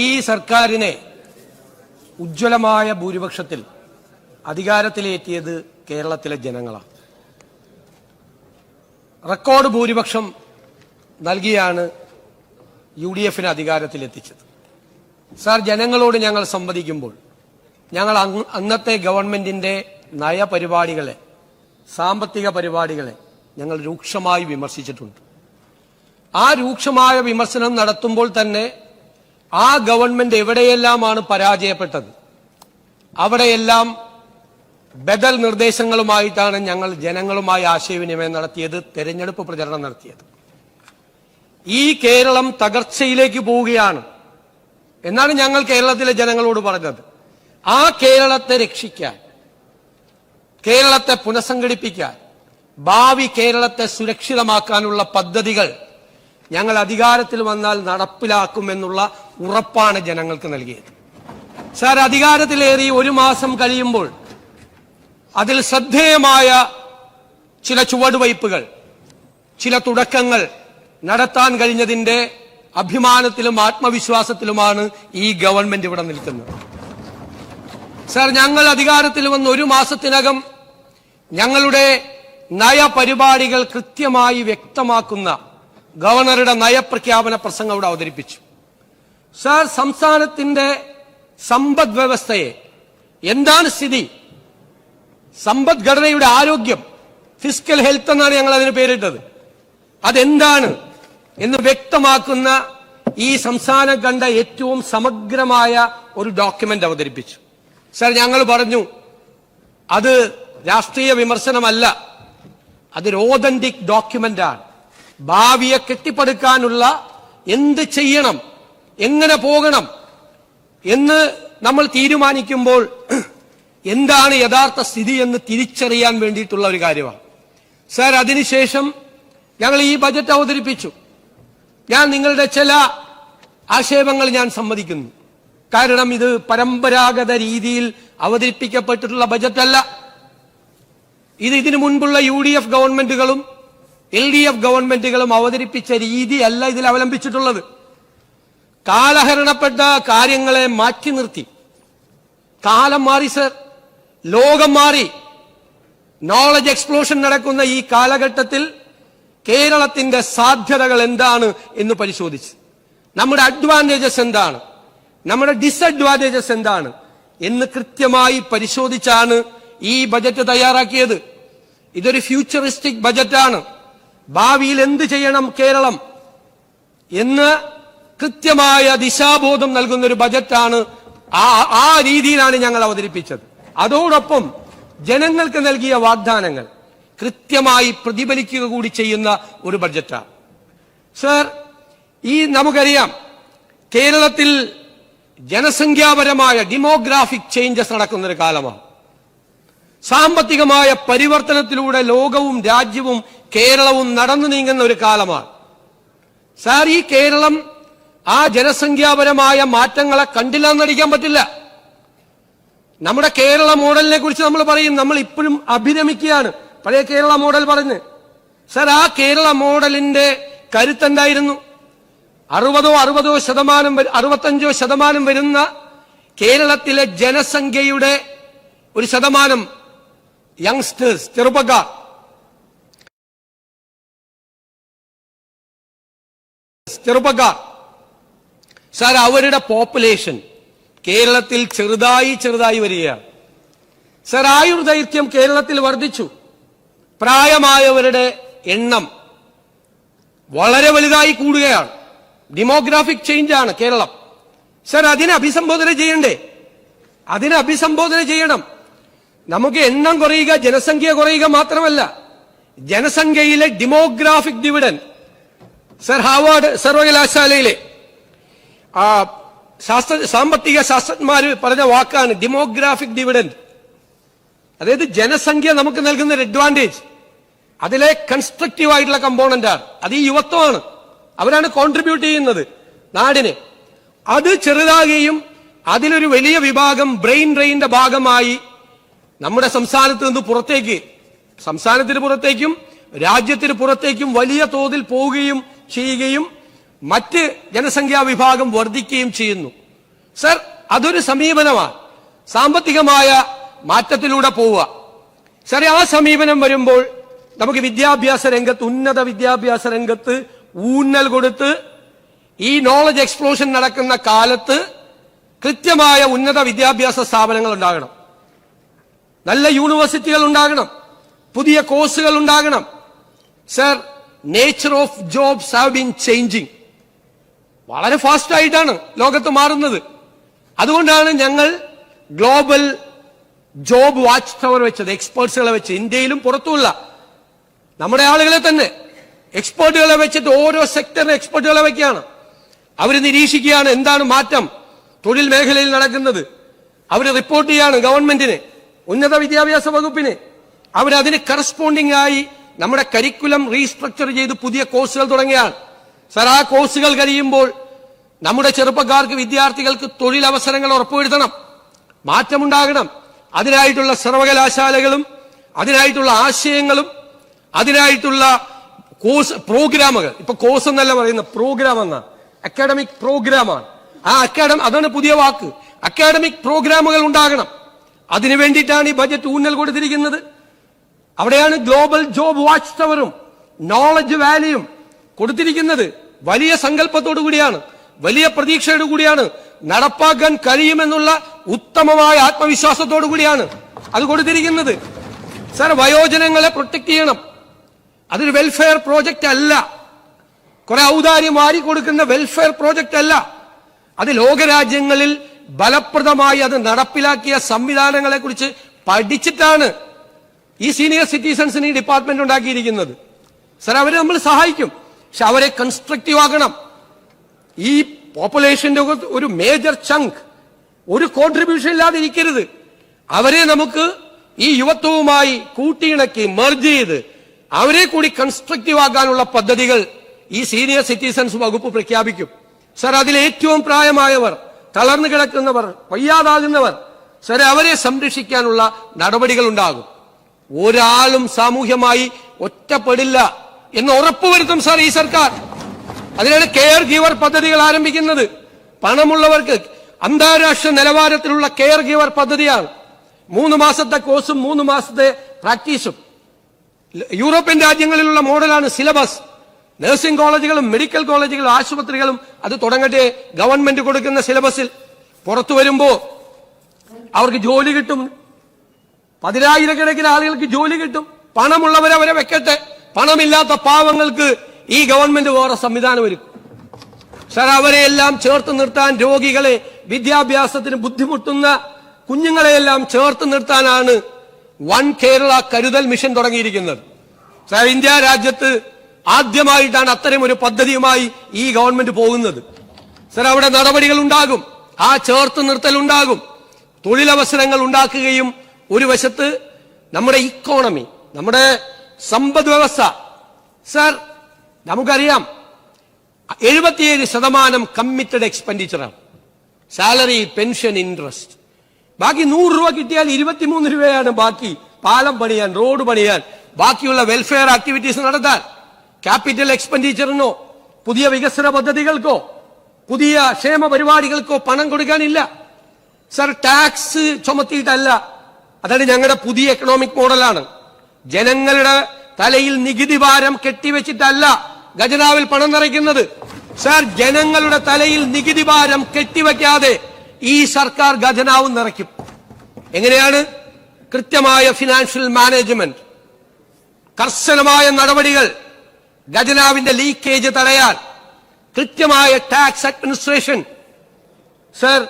ഈ സർക്കാരിനെ ഉജ്ജ്വലമായ ഭൂരിപക്ഷത്തിൽ അധികാരത്തിലേറ്റിയത് കേരളത്തിലെ ജനങ്ങളാണ്. റെക്കോർഡ് ഭൂരിപക്ഷം നൽകിയാണ് UDF-നെ അധികാരത്തിലെത്തിച്ചത്. സാർ, ജനങ്ങളോട് ഞങ്ങൾ സംവദിക്കുമ്പോൾ ഞങ്ങൾ അന്നത്തെ ഗവൺമെന്റിന്റെ നയപരിപാടികളെ, സാമ്പത്തിക പരിപാടികളെ ഞങ്ങൾ രൂക്ഷമായി വിമർശിച്ചിട്ടുണ്ട്. ആ രൂക്ഷമായ വിമർശനം നടത്തുമ്പോൾ തന്നെ ആ ഗവൺമെന്റ് എവിടെയെല്ലാമാണ് പരാജയപ്പെട്ടത് അവിടെയെല്ലാം ബദൽ നിർദ്ദേശങ്ങളുമായിട്ടാണ് ഞങ്ങൾ ജനങ്ങളുമായി ആശയവിനിമയം നടത്തിയത്, തെരഞ്ഞെടുപ്പ് പ്രചരണം നടത്തിയത്. ഈ കേരളം തകർച്ചയിലേക്ക് പോവുകയാണ് എന്നാണ് ഞങ്ങൾ കേരളത്തിലെ ജനങ്ങളോട് പറഞ്ഞത്. ആ കേരളത്തെ രക്ഷിക്കാൻ, കേരളത്തെ പുനഃസംഘടിപ്പിക്കാൻ, ഭാവി കേരളത്തെ സുരക്ഷിതമാക്കാനുള്ള പദ്ധതികൾ ഞങ്ങൾ അധികാരത്തിൽ വന്നാൽ നടപ്പിലാക്കുമെന്നുള്ള ഉറപ്പാണ് ജനങ്ങൾക്ക് നൽകിയത്. സാർ, അധികാരത്തിലേറി ഒരു മാസം കഴിയുമ്പോൾ അതിൽ ശ്രദ്ധേയമായ ചില ചുവടുവയ്പ്പുകൾ, ചില തുടക്കങ്ങൾ നടത്താൻ കഴിഞ്ഞതിന്റെ അഭിമാനത്തിലും ആത്മവിശ്വാസത്തിലുമാണ് ഈ ഗവൺമെന്റ് ഇവിടെ നിൽക്കുന്നത്. സാർ, ഞങ്ങൾ അധികാരത്തിൽ വന്ന് ഒരു മാസത്തിനകം ഞങ്ങളുടെ നയപരിപാടികൾ കൃത്യമായി വ്യക്തമാക്കുന്ന ഗവർണറുടെ നയപ്രഖ്യാപന പ്രസംഗം ഇവിടെ അവതരിപ്പിച്ചു. സാർ, സംസ്ഥാനത്തിന്റെ സമ്പദ് വ്യവസ്ഥയെ, എന്താണ് സ്ഥിതി, സമ്പദ്ഘടനയുടെ ആരോഗ്യം, ഫിസ്ക്കൽ ഹെൽത്ത് എന്നാണ് ഞങ്ങൾ അതിന് പേരിട്ടത്, അതെന്താണ് എന്ന് വ്യക്തമാക്കുന്ന ഈ സംസ്ഥാനം കണ്ട ഏറ്റവും സമഗ്രമായ ഒരു ഡോക്യുമെന്റ് അവതരിപ്പിച്ചു. സാർ, ഞങ്ങൾ പറഞ്ഞു അത് രാഷ്ട്രീയ വിമർശനമല്ല, അതൊരു ഓതന്റിക് ഡോക്യുമെന്റാണ്. ഭാവിയെ കെട്ടിപ്പടുക്കാനുള്ള എന്ത് ചെയ്യണം, എങ്ങനെ പോകണം എന്ന് നമ്മൾ തീരുമാനിക്കുമ്പോൾ എന്താണ് യഥാർത്ഥ സ്ഥിതി എന്ന് തിരിച്ചറിയാൻ വേണ്ടിയിട്ടുള്ള ഒരു കാര്യമാണ്. സാർ, അതിനുശേഷം ഞങ്ങൾ ഈ ബജറ്റ് അവതരിപ്പിച്ചു. ഞാൻ നിങ്ങളുടെ ചില ആക്ഷേപങ്ങൾ ഞാൻ സമ്മതിക്കുന്നു. കാരണം ഇത് പരമ്പരാഗത രീതിയിൽ അവതരിപ്പിക്കപ്പെട്ടിട്ടുള്ള ബജറ്റല്ല. ഇതിനു മുൻപുള്ള UDF ഗവൺമെന്റുകളും LDF ഗവൺമെന്റുകളും അവതരിപ്പിച്ച രീതിയല്ല ഇതിൽ അവലംബിച്ചിട്ടുള്ളത്. കാലഹരണപ്പെട്ട കാര്യങ്ങളെ മാറ്റി നിർത്തി. കാലം മാറി സർ, ലോകം മാറി. നോളജ് എക്സ്പ്ലോഷൻ നടക്കുന്ന ഈ കാലഘട്ടത്തിൽ കേരളത്തിന്റെ സാധ്യതകൾ എന്താണ് എന്ന് പരിശോധിച്ച്, നമ്മുടെ അഡ്വാൻറ്റേജസ് എന്താണ്, നമ്മുടെ ഡിസഡ്വാൻറ്റേജസ് എന്താണ് എന്ന് കൃത്യമായി പരിശോധിച്ചാണ് ഈ ബജറ്റ് തയ്യാറാക്കിയത്. ഇതൊരു ഫ്യൂച്ചറിസ്റ്റിക് ബജറ്റാണ്. ഭാവിയിൽ എന്ത് ചെയ്യണം കേരളം എന്ന് കൃത്യമായ ദിശാബോധം നൽകുന്ന ഒരു ബജറ്റാണ്. ആ രീതിയിലാണ് ഞങ്ങൾ അവതരിപ്പിച്ചത്. അതോടൊപ്പം ജനങ്ങൾക്ക് നൽകിയ വാഗ്ദാനങ്ങൾ കൃത്യമായി പ്രതിഫലിക്കുക കൂടി ചെയ്യുന്ന ഒരു ബഡ്ജറ്റാണ്. സർ, നമുക്കറിയാം കേരളത്തിൽ ജനസംഖ്യാപരമായ ഡെമോഗ്രാഫിക് ചേഞ്ചസ് നടക്കുന്നൊരു കാലമാണ്. സാമ്പത്തികമായ പരിവർത്തനത്തിലൂടെ ലോകവും രാജ്യവും കേരളവും നടന്നു നീങ്ങുന്ന ഒരു കാലമാണ്. സാർ, ഈ കേരളം ആ ജനസംഖ്യാപരമായ മാറ്റങ്ങളെ കണ്ടില്ല എന്നടിക്കാൻ പറ്റില്ല. നമ്മുടെ കേരള മോഡലിനെ കുറിച്ച് നമ്മൾ പറയും, നമ്മൾ ഇപ്പോഴും അഭിരമിക്കുകയാണ് പഴയ കേരള മോഡൽ പറഞ്ഞ്. സാർ, ആ കേരള മോഡലിന്റെ കരുത്തെന്തായിരുന്നു? 65% വരുന്ന കേരളത്തിലെ ജനസംഖ്യയുടെ ഒരു ശതമാനം യങ്സ്റ്റേഴ്സ്, ചെറുപ്പക്കാർ, സാർ, അവരുടെ പോപ്പുലേഷൻ കേരളത്തിൽ ചെറുതായി വരികയാണ്. സാർ, ആയുർദൈർഘ്യം കേരളത്തിൽ വർദ്ധിച്ചു. പ്രായമായവരുടെ എണ്ണം വളരെ വലുതായി കൂടുകയാണ്. ഡെമോഗ്രാഫിക് ചേഞ്ച് ആണ് കേരളം. സാർ, അതിനെ അഭിസംബോധന ചെയ്യണ്ടേ? അതിനെ അഭിസംബോധന ചെയ്യണം. നമുക്ക് എണ്ണം കുറയുക, ജനസംഖ്യ കുറയുക മാത്രമല്ല, ജനസംഖ്യയിലെ ഡെമോഗ്രാഫിക് ഡിവിഡൻഡ്. സർ, ഹാർവാർഡ് സർവകലാശാലയിലെ സാമ്പത്തിക ശാസ്ത്രജ്ഞന്മാർ പറഞ്ഞ വാക്കാണ് ഡെമോഗ്രാഫിക് ഡിവിഡൻഡ്. അതായത് ജനസംഖ്യ നമുക്ക് നൽകുന്ന ഒരു അഡ്വാൻറ്റേജ്, അതിലെ കൺസ്ട്രക്റ്റീവ് ആയിട്ടുള്ള കമ്പോണന്റാണ്. അത് ഈ യുവത്വമാണ്. അവരാണ് കോൺട്രിബ്യൂട്ട് ചെയ്യുന്നത് നാടിന്. അത് ചെറുതാകുകയും അതിലൊരു വലിയ വിഭാഗം ബ്രെയിൻ ഡ്രെയിന്റെ ഭാഗമായി നമ്മുടെ സംസ്ഥാനത്ത് നിന്ന് സംസ്ഥാനത്തിന് പുറത്തേക്കും രാജ്യത്തിന് പുറത്തേക്കും വലിയ തോതിൽ പോവുകയും ചെയ്യുകയും മറ്റ് ജനസംഖ്യാ വിഭാഗം വർദ്ധിക്കുകയും ചെയ്യുന്നു. സർ, അതൊരു സമീപനമാണ്. സാമ്പത്തികമായ മാറ്റത്തിലൂടെ പോവുക. സർ, ആ സമീപനം വരുമ്പോൾ നമുക്ക് വിദ്യാഭ്യാസ രംഗത്ത്, ഉന്നത വിദ്യാഭ്യാസ രംഗത്ത് ഊന്നൽ കൊടുത്ത് ഈ നോളജ് എക്സ്പ്ലോഷൻ നടക്കുന്ന കാലത്ത് കൃത്യമായ ഉന്നത വിദ്യാഭ്യാസ സ്ഥാപനങ്ങൾ ഉണ്ടാകണം, നല്ല യൂണിവേഴ്സിറ്റികൾ ഉണ്ടാകണം, പുതിയ കോഴ്സുകൾ ഉണ്ടാകണം. Sir, nature of jobs have been changing. വളരെ ഫാസ്റ്റ് ആയിട്ടാണ് ലോകത്ത് മാറുന്നത്. അതുകൊണ്ടാണ് ഞങ്ങൾ ഗ്ലോബൽ ജോബ് വാച്ച് ടവർ വെച്ചത്, എക്സ്പേർട്സുകളെ വെച്ച്, ഇന്ത്യയിലും പുറത്തുമുള്ള നമ്മുടെ ആളുകളെ തന്നെ എക്സ്പേർട്ടുകളെ വെച്ചിട്ട് ഓരോ സെക്ടറിലെ എക്സ്പേർട്ടുകളെ വെക്കുകയാണ്. അവർ നിരീക്ഷിക്കുകയാണ് എന്താണ് മാറ്റം തൊഴിൽ മേഖലയിൽ നടക്കുന്നത്. അവർ റിപ്പോർട്ട് ചെയ്യാണ് ഗവൺമെന്റിന്, ഉന്നത വിദ്യാഭ്യാസ വകുപ്പിന്. അവരതിന് കറസ്പോണ്ടിങ് ആയി നമ്മുടെ കരിക്കുലം റീസ്ട്രക്ചർ ചെയ്ത് പുതിയ കോഴ്സുകൾ തുടങ്ങിയാണ്. സർ, ആ കോഴ്സുകൾ കഴിയുമ്പോൾ നമ്മുടെ ചെറുപ്പക്കാർക്ക്, വിദ്യാർത്ഥികൾക്ക് തൊഴിലവസരങ്ങൾ ഉറപ്പുവരുത്തണം, മാറ്റമുണ്ടാകണം. അതിനായിട്ടുള്ള സർവകലാശാലകളും അതിനായിട്ടുള്ള ആശയങ്ങളും അതിനായിട്ടുള്ള കോഴ്സ് പ്രോഗ്രാമുകൾ, ഇപ്പൊ കോഴ്സ് എന്നല്ല പറയുന്ന പ്രോഗ്രാം എന്നാണ്, അക്കാഡമിക് പ്രോഗ്രാമാണ്. ആ അതാണ് പുതിയ വാക്ക്, അക്കാഡമിക് പ്രോഗ്രാമുകൾ ഉണ്ടാകണം. അതിനു വേണ്ടിയിട്ടാണ് ഈ ബജറ്റ് ഊന്നൽ കൊടുത്തിരിക്കുന്നത്. അവിടെയാണ് ഗ്ലോബൽ ജോബ് വാച്ച് ടവറും നോളജ് വാലിയും കൊടുത്തിരിക്കുന്നത്. വലിയ സങ്കല്പത്തോടു കൂടിയാണ്, വലിയ പ്രതീക്ഷയോടു കൂടിയാണ്, നടപ്പാക്കാൻ കഴിയുമെന്നുള്ള ഉത്തമമായ ആത്മവിശ്വാസത്തോടു കൂടിയാണ് അത് കൊടുത്തിരിക്കുന്നത്. സർ, വയോജനങ്ങളെ പ്രൊട്ടക്ട് ചെയ്യണം. അതൊരു വെൽഫെയർ പ്രോജക്റ്റ് അല്ല, കുറെ ഔദാര്യം വാരി കൊടുക്കുന്ന വെൽഫെയർ പ്രോജക്റ്റ് അല്ല. അത് ലോകരാജ്യങ്ങളിൽ ഫലപ്രദമായി അത് നടപ്പിലാക്കിയ സംവിധാനങ്ങളെ കുറിച്ച് പഠിച്ചിട്ടാണ് ഈ സീനിയർ സിറ്റിസൺസിന് ഈ ഡിപ്പാർട്ട്മെന്റ് ഉണ്ടാക്കിയിരിക്കുന്നത്. സർ, അവരെ നമ്മൾ സഹായിക്കും, പക്ഷെ അവരെ കൺസ്ട്രക്റ്റീവ് ആകണം. ഈ പോപ്പുലേഷന്റെ ഒരു മേജർ ചങ്ക് ഒരു കോൺട്രിബ്യൂഷൻ ഇല്ലാതെ ഇരിക്കരുത്. അവരെ നമുക്ക് ഈ യുവത്വവുമായി കൂട്ടിയിണക്കി മെർജ് ചെയ്ത് അവരെ കൂടി കൺസ്ട്രക്റ്റീവ് ആക്കാനുള്ള പദ്ധതികൾ ഈ സീനിയർ സിറ്റിസൺസ് വകുപ്പ് പ്രഖ്യാപിക്കും. സർ, അതിൽ ഏറ്റവും പ്രായമായവർ, തളർന്നു കിടക്കുന്നവർ, വയ്യാതാകുന്നവർ, സർ, അവരെ സംരക്ഷിക്കാനുള്ള നടപടികൾ ഉണ്ടാകും. ഒരാളും സാമൂഹ്യമായി ഒറ്റപ്പെടില്ല എന്ന് ഉറപ്പുവരുത്തും സർ ഈ സർക്കാർ. അതിനാണ് കെയർ ഗീവർ പദ്ധതികൾ ആരംഭിക്കുന്നത്. പണമുള്ളവർക്ക് അന്താരാഷ്ട്ര നിലവാരത്തിലുള്ള കെയർ ഗീവർ പദ്ധതിയാണ്. 3 മാസത്തെ കോഴ്സും 3 മാസത്തെ പ്രാക്ടീസും. യൂറോപ്യൻ രാജ്യങ്ങളിലുള്ള മോഡലാണ് സിലബസ്. നഴ്സിംഗ് കോളേജുകളും മെഡിക്കൽ കോളേജുകളും ആശുപത്രികളും അത് തുടങ്ങട്ടെ. ഗവൺമെന്റ് കൊടുക്കുന്ന സിലബസിൽ പുറത്തു വരുമ്പോ അവർക്ക് ജോലി കിട്ടും, 10,000-കണക്കിന് ആളുകൾക്ക് ജോലി കിട്ടും. പണമുള്ളവരെ അവരെ വെക്കട്ടെ, പണമില്ലാത്ത പാവങ്ങൾക്ക് ഈ ഗവൺമെന്റ് വേറെ സംവിധാനം ഒരുക്കും. സർ, അവരെയെല്ലാം ചേർത്ത് നിർത്താൻ, രോഗികളെ, വിദ്യാഭ്യാസത്തിന് ബുദ്ധിമുട്ടുന്ന കുഞ്ഞുങ്ങളെയെല്ലാം ചേർത്ത് നിർത്താനാണ് വൺ കേരള കരുതൽ മിഷൻ തുടങ്ങിയിരിക്കുന്നത്. സർ, ഇന്ത്യ രാജ്യത്ത് ആദ്യമായിട്ടാണ് അത്തരം ഒരു പദ്ധതിയുമായി ഈ ഗവൺമെന്റ് പോകുന്നത്. സർ, അവിടെ നടപടികൾ ഉണ്ടാകും, ആ ചേർത്ത് നിർത്തൽ ഉണ്ടാകും, തൊഴിലവസരങ്ങൾ ഉണ്ടാക്കുകയും ഒരു വശത്ത് നമ്മുടെ ഇക്കോണമി, നമ്മുടെ സമ്പദ് വ്യവസ്ഥ. സർ, നമുക്കറിയാം 77% കമ്മിറ്റഡ് എക്സ്പെൻഡിച്ചറാണ്. Salary, pension, interest. ബാക്കി 100 രൂപ കിട്ടിയാൽ 23 രൂപയാണ് ബാക്കി പാലം പണിയാൻ, റോഡ് പണിയാൻ, ബാക്കിയുള്ള വെൽഫെയർ ആക്ടിവിറ്റീസ് നടത്താൻ. ക്യാപിറ്റൽ എക്സ്പെൻഡിച്ചറിനോ പുതിയ വികസന പദ്ധതികൾക്കോ പുതിയ ക്ഷേമ പരിപാടികൾക്കോ പണം കൊടുക്കാനില്ല. Sir, tax ചുമത്തിയിട്ടല്ല. അതാണ് ഞങ്ങളുടെ പുതിയ എക്കണോമിക് മോഡലാണ്. ജനങ്ങളുടെ തലയിൽ നികുതി ഭാരം കെട്ടിവെച്ചിട്ടല്ല ഖജനാവിൽ പണം നിറയ്ക്കുന്നത്. സർ, ജനങ്ങളുടെ തലയിൽ നികുതി ഭാരം കെട്ടിവെക്കാതെ ഈ സർക്കാർ ഖജനാവ് നിറയ്ക്കും. എങ്ങനെയാണ്? കൃത്യമായ ഫിനാൻഷ്യൽ മാനേജ്മെന്റ്, കർശനമായ നടപടികൾ, ഖജനാവിന്റെ ലീക്കേജ് തടയാൻ, കൃത്യമായ ടാക്സ് അഡ്മിനിസ്ട്രേഷൻ. സർ,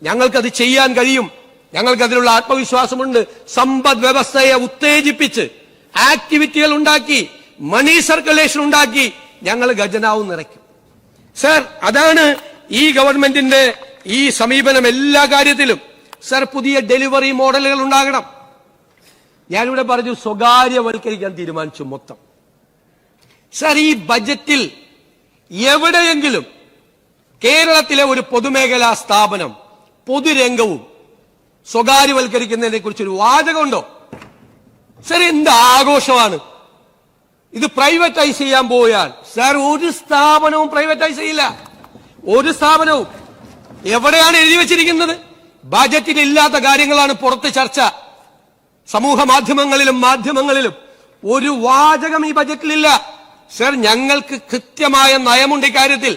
ഞങ്ങൾക്കത് ചെയ്യാൻ കഴിയും, ഞങ്ങൾക്കതിനുള്ള ആത്മവിശ്വാസമുണ്ട്. സമ്പദ് വ്യവസ്ഥയെ ഉത്തേജിപ്പിച്ച് ആക്ടിവിറ്റികൾ ഉണ്ടാക്കി, മണി സർക്കുലേഷൻ ഉണ്ടാക്കി ഞങ്ങൾ ഖജനാവ് നിറയ്ക്കും. സർ, അതാണ് ഈ ഗവൺമെന്റിന്റെ ഈ സമീപനം എല്ലാ കാര്യത്തിലും. സർ, പുതിയ ഡെലിവറി മോഡലുകൾ ഉണ്ടാകണം. ഞാനിവിടെ പറഞ്ഞു സ്വകാര്യവൽക്കരിക്കാൻ തീരുമാനിച്ചു മൊത്തം. സർ, ഈ ബജറ്റിൽ എവിടെയെങ്കിലും കേരളത്തിലെ ഒരു പൊതുമേഖലാ സ്ഥാപനം, പൊതുരംഗവും സ്വകാര്യവൽക്കരിക്കുന്നതിനെ കുറിച്ചൊരു വാചകമുണ്ടോ? സർ, എന്ത് ആഘോഷമാണ് ഇത്! പ്രൈവറ്റൈസ് ചെയ്യാൻ പോയാൽ സർ, ഒരു സ്ഥാപനവും പ്രൈവറ്റൈസ് ചെയ്യില്ല. ഒരു സ്ഥാപനവും. എവിടെയാണ് എഴുതി വച്ചിരിക്കുന്നത്? ബജറ്റിൽ ഇല്ലാത്ത കാര്യങ്ങളാണ് പുറത്ത് ചർച്ച. സമൂഹ മാധ്യമങ്ങളിലും ഒരു വാചകം ഈ ബജറ്റിലില്ല. സർ, ഞങ്ങൾക്ക് കൃത്യമായ നയമുണ്ട് ഇക്കാര്യത്തിൽ.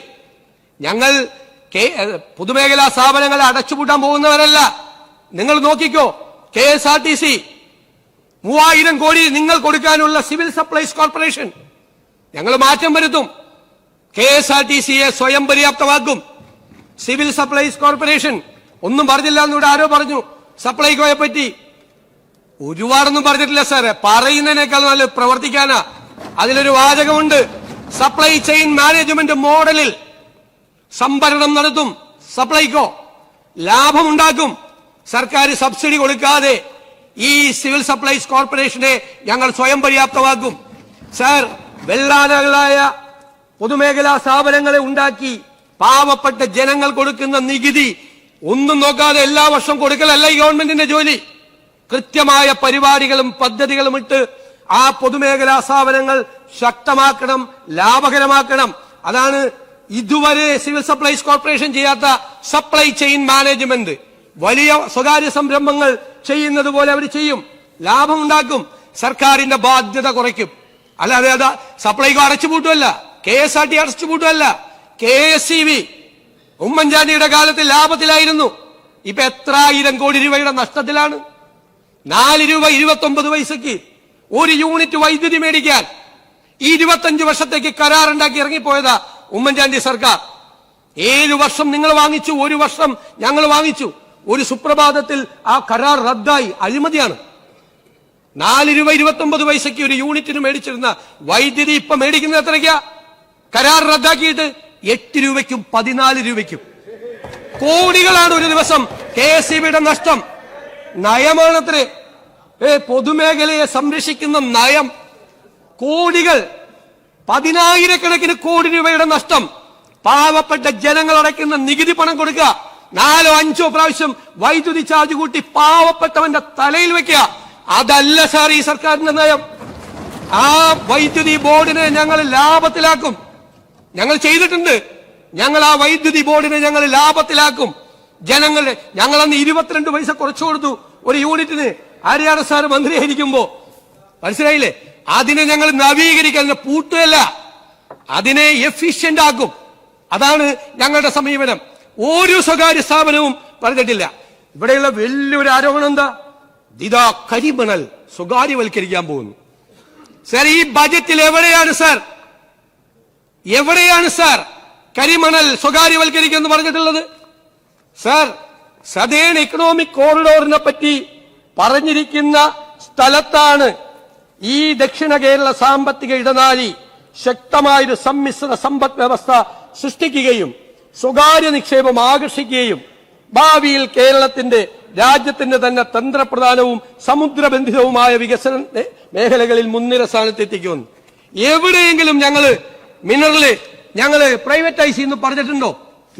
ഞങ്ങൾ പൊതുമേഖലാ സ്ഥാപനങ്ങളെ അടച്ചുപൂട്ടാൻ പോകുന്നവരല്ല. നിങ്ങൾ നോക്കിക്കോ, KSRTC 3000 കോടി നിങ്ങൾ കൊടുക്കാനുള്ള സിവിൽ സപ്ലൈസ് കോർപ്പറേഷൻ ഞങ്ങൾ മാറ്റം വരുത്തും. KSRTCയെ സ്വയം പര്യാപ്തമാക്കും. സിവിൽ സപ്ലൈസ് കോർപ്പറേഷൻ ഒന്നും പറഞ്ഞില്ല എന്നിവിടെ ആരോ പറഞ്ഞു സപ്ലൈകോയെ പറ്റി. ഒരുപാടൊന്നും പറഞ്ഞിട്ടില്ല സാറേ, പറയുന്നതിനേക്കാൾ നല്ല പ്രവർത്തിക്കാനാ. അതിലൊരു വാചകമുണ്ട്, സപ്ലൈ ചെയിൻ മാനേജ്മെന്റ് മോഡലിൽ സംഭരണം നടത്തും സപ്ലൈകോ, ലാഭമുണ്ടാക്കും. സർക്കാർ സബ്സിഡി കൊടുക്കാതെ ഈ സിവിൽ സപ്ലൈസ് കോർപ്പറേഷനെ ഞങ്ങൾ സ്വയം പര്യാപ്തമാക്കും. സാർ, വെള്ളാനകളായ പൊതുമേഖലാ സ്ഥാപനങ്ങളെ ഉണ്ടാക്കി പാവപ്പെട്ട ജനങ്ങൾ കൊടുക്കുന്ന നികുതി ഒന്നും നോക്കാതെ എല്ലാ വർഷം കൊടുക്കലല്ല ഈ ഗവൺമെന്റിന്റെ ജോലി. കൃത്യമായ പരിപാടികളും പദ്ധതികളും ഇട്ട് ആ പൊതുമേഖലാ സ്ഥാപനങ്ങൾ ശക്തമാക്കണം, ലാഭകരമാക്കണം. അതാണ് ഇതുവരെ സിവിൽ സപ്ലൈസ് കോർപ്പറേഷൻ ചെയ്യാത്ത സപ്ലൈ ചെയിൻ മാനേജ്മെന്റ്. വലിയ സ്വകാര്യ സംരംഭങ്ങൾ ചെയ്യുന്നത് പോലെ അവർ ചെയ്യും, ലാഭമുണ്ടാക്കും, സർക്കാരിന്റെ ബാധ്യത കുറയ്ക്കും. അല്ലാതെ അത് സപ്ലൈകോ അടച്ചുപൂട്ടുമല്ല, KSRT അടച്ചുപൂട്ടുമല്ല. KSEB ഉമ്മൻചാണ്ടിയുടെ കാലത്ത് ലാഭത്തിലായിരുന്നു, ഇപ്പൊ എത്ര 1000 കോടി രൂപയുടെ നഷ്ടത്തിലാണ്. 4 രൂപ 29 പൈസക്ക് ഒരു യൂണിറ്റ് വൈദ്യുതി മേടിക്കാൻ 25 വർഷത്തേക്ക് കരാറുണ്ടാക്കി ഇറങ്ങിപ്പോയതാ ഉമ്മൻചാണ്ടി സർക്കാർ. 7 വർഷം നിങ്ങൾ വാങ്ങിച്ചു, 1 വർഷം ഞങ്ങൾ വാങ്ങിച്ചു. ഒരു സുപ്രഭാതത്തിൽ ആ കരാർ റദ്ദായി. അഴിമതിയാണ്. 4 രൂപ 29 പൈസക്ക് ഒരു യൂണിറ്റിന് മേടിച്ചിരുന്ന വൈദ്യുതി ഇപ്പൊ മേടിക്കുന്നത് എത്രയ്ക്കാ? കരാർ റദ്ദാക്കിയിട്ട് 8 രൂപയ്ക്കും 14 രൂപയ്ക്കും. കോടികളാണ് ഒരു ദിവസം KSEBയുടെ നഷ്ടം. നയമാണത്രേ, പൊതുമേഖലയെ സംരക്ഷിക്കുന്ന നയം. കോടികൾ, 10,000 കോടി രൂപയുടെ നഷ്ടം. പാവപ്പെട്ട ജനങ്ങൾ അടയ്ക്കുന്ന നികുതി പണം കൊടുക്കുക, 4-5 പ്രാവശ്യം വൈദ്യുതി ചാർജ് കൂട്ടി പാവപ്പെട്ടവന്റെ തലയിൽ വെക്കുക. അതല്ല സാർ ഈ സർക്കാരിന്റെ നയം. ആ വൈദ്യുതി ബോർഡിനെ ഞങ്ങൾ ലാഭത്തിലാക്കും. ഞങ്ങൾ ചെയ്തിട്ടുണ്ട്. ഞങ്ങൾ ആ വൈദ്യുതി ബോർഡിനെ ഞങ്ങൾ ലാഭത്തിലാക്കും. ഞങ്ങൾ അന്ന് 22 പൈസ കുറച്ചു കൊടുത്തു ഒരു യൂണിറ്റിന്. ആര്യാട് സാർ മന്ത്രിയായിരിക്കുമ്പോ, മനസ്സിലായില്ലേ? അതിനെ ഞങ്ങൾ നവീകരിക്കാൻ പൂട്ടുകയല്ല, അതിനെ എഫിഷ്യന്റ് ആക്കും. അതാണ് ഞങ്ങളുടെ സമീപനം. ഒരു സ്വകാര്യ സ്ഥാപനവും പറഞ്ഞിട്ടില്ല. ഇവിടെയുള്ള വലിയൊരു ആരോപണം എന്താ? ഇതാ കരിമണൽ സ്വകാര്യവൽക്കരിക്കാൻ പോകുന്നു. സാർ, ഈ ബജറ്റിൽ എവിടെയാണ് സാർ കരിമണൽ സ്വകാര്യവൽക്കരിക്കുമെന്ന് പറഞ്ഞിട്ടുള്ളത്? സാർ, സദേൺ എക്കണോമിക് കോറിഡോറിനെ പറ്റി പറഞ്ഞിരിക്കുന്ന സ്ഥലത്താണ് ഈ ദക്ഷിണ കേരള സാമ്പത്തിക ഇടനാഴി ശക്തമായൊരു സമ്മിശ്ര സമ്പദ് വ്യവസ്ഥ സൃഷ്ടിക്കുകയും സ്വകാര്യ നിക്ഷേപം ആകർഷിക്കുകയും ഭാവിയിൽ രാജ്യത്തിന്റെ തന്നെ തന്ത്രപ്രധാനവും സമുദ്രബന്ധിതവുമായ വികസന മേഖലകളിൽ മുൻനിര സ്ഥാനത്തെത്തിക്കുമെന്ന്. എവിടെയെങ്കിലും ഞങ്ങള് പ്രൈവറ്റൈസ് ചെയ്യുന്നു പറഞ്ഞിട്ടുണ്ടോ?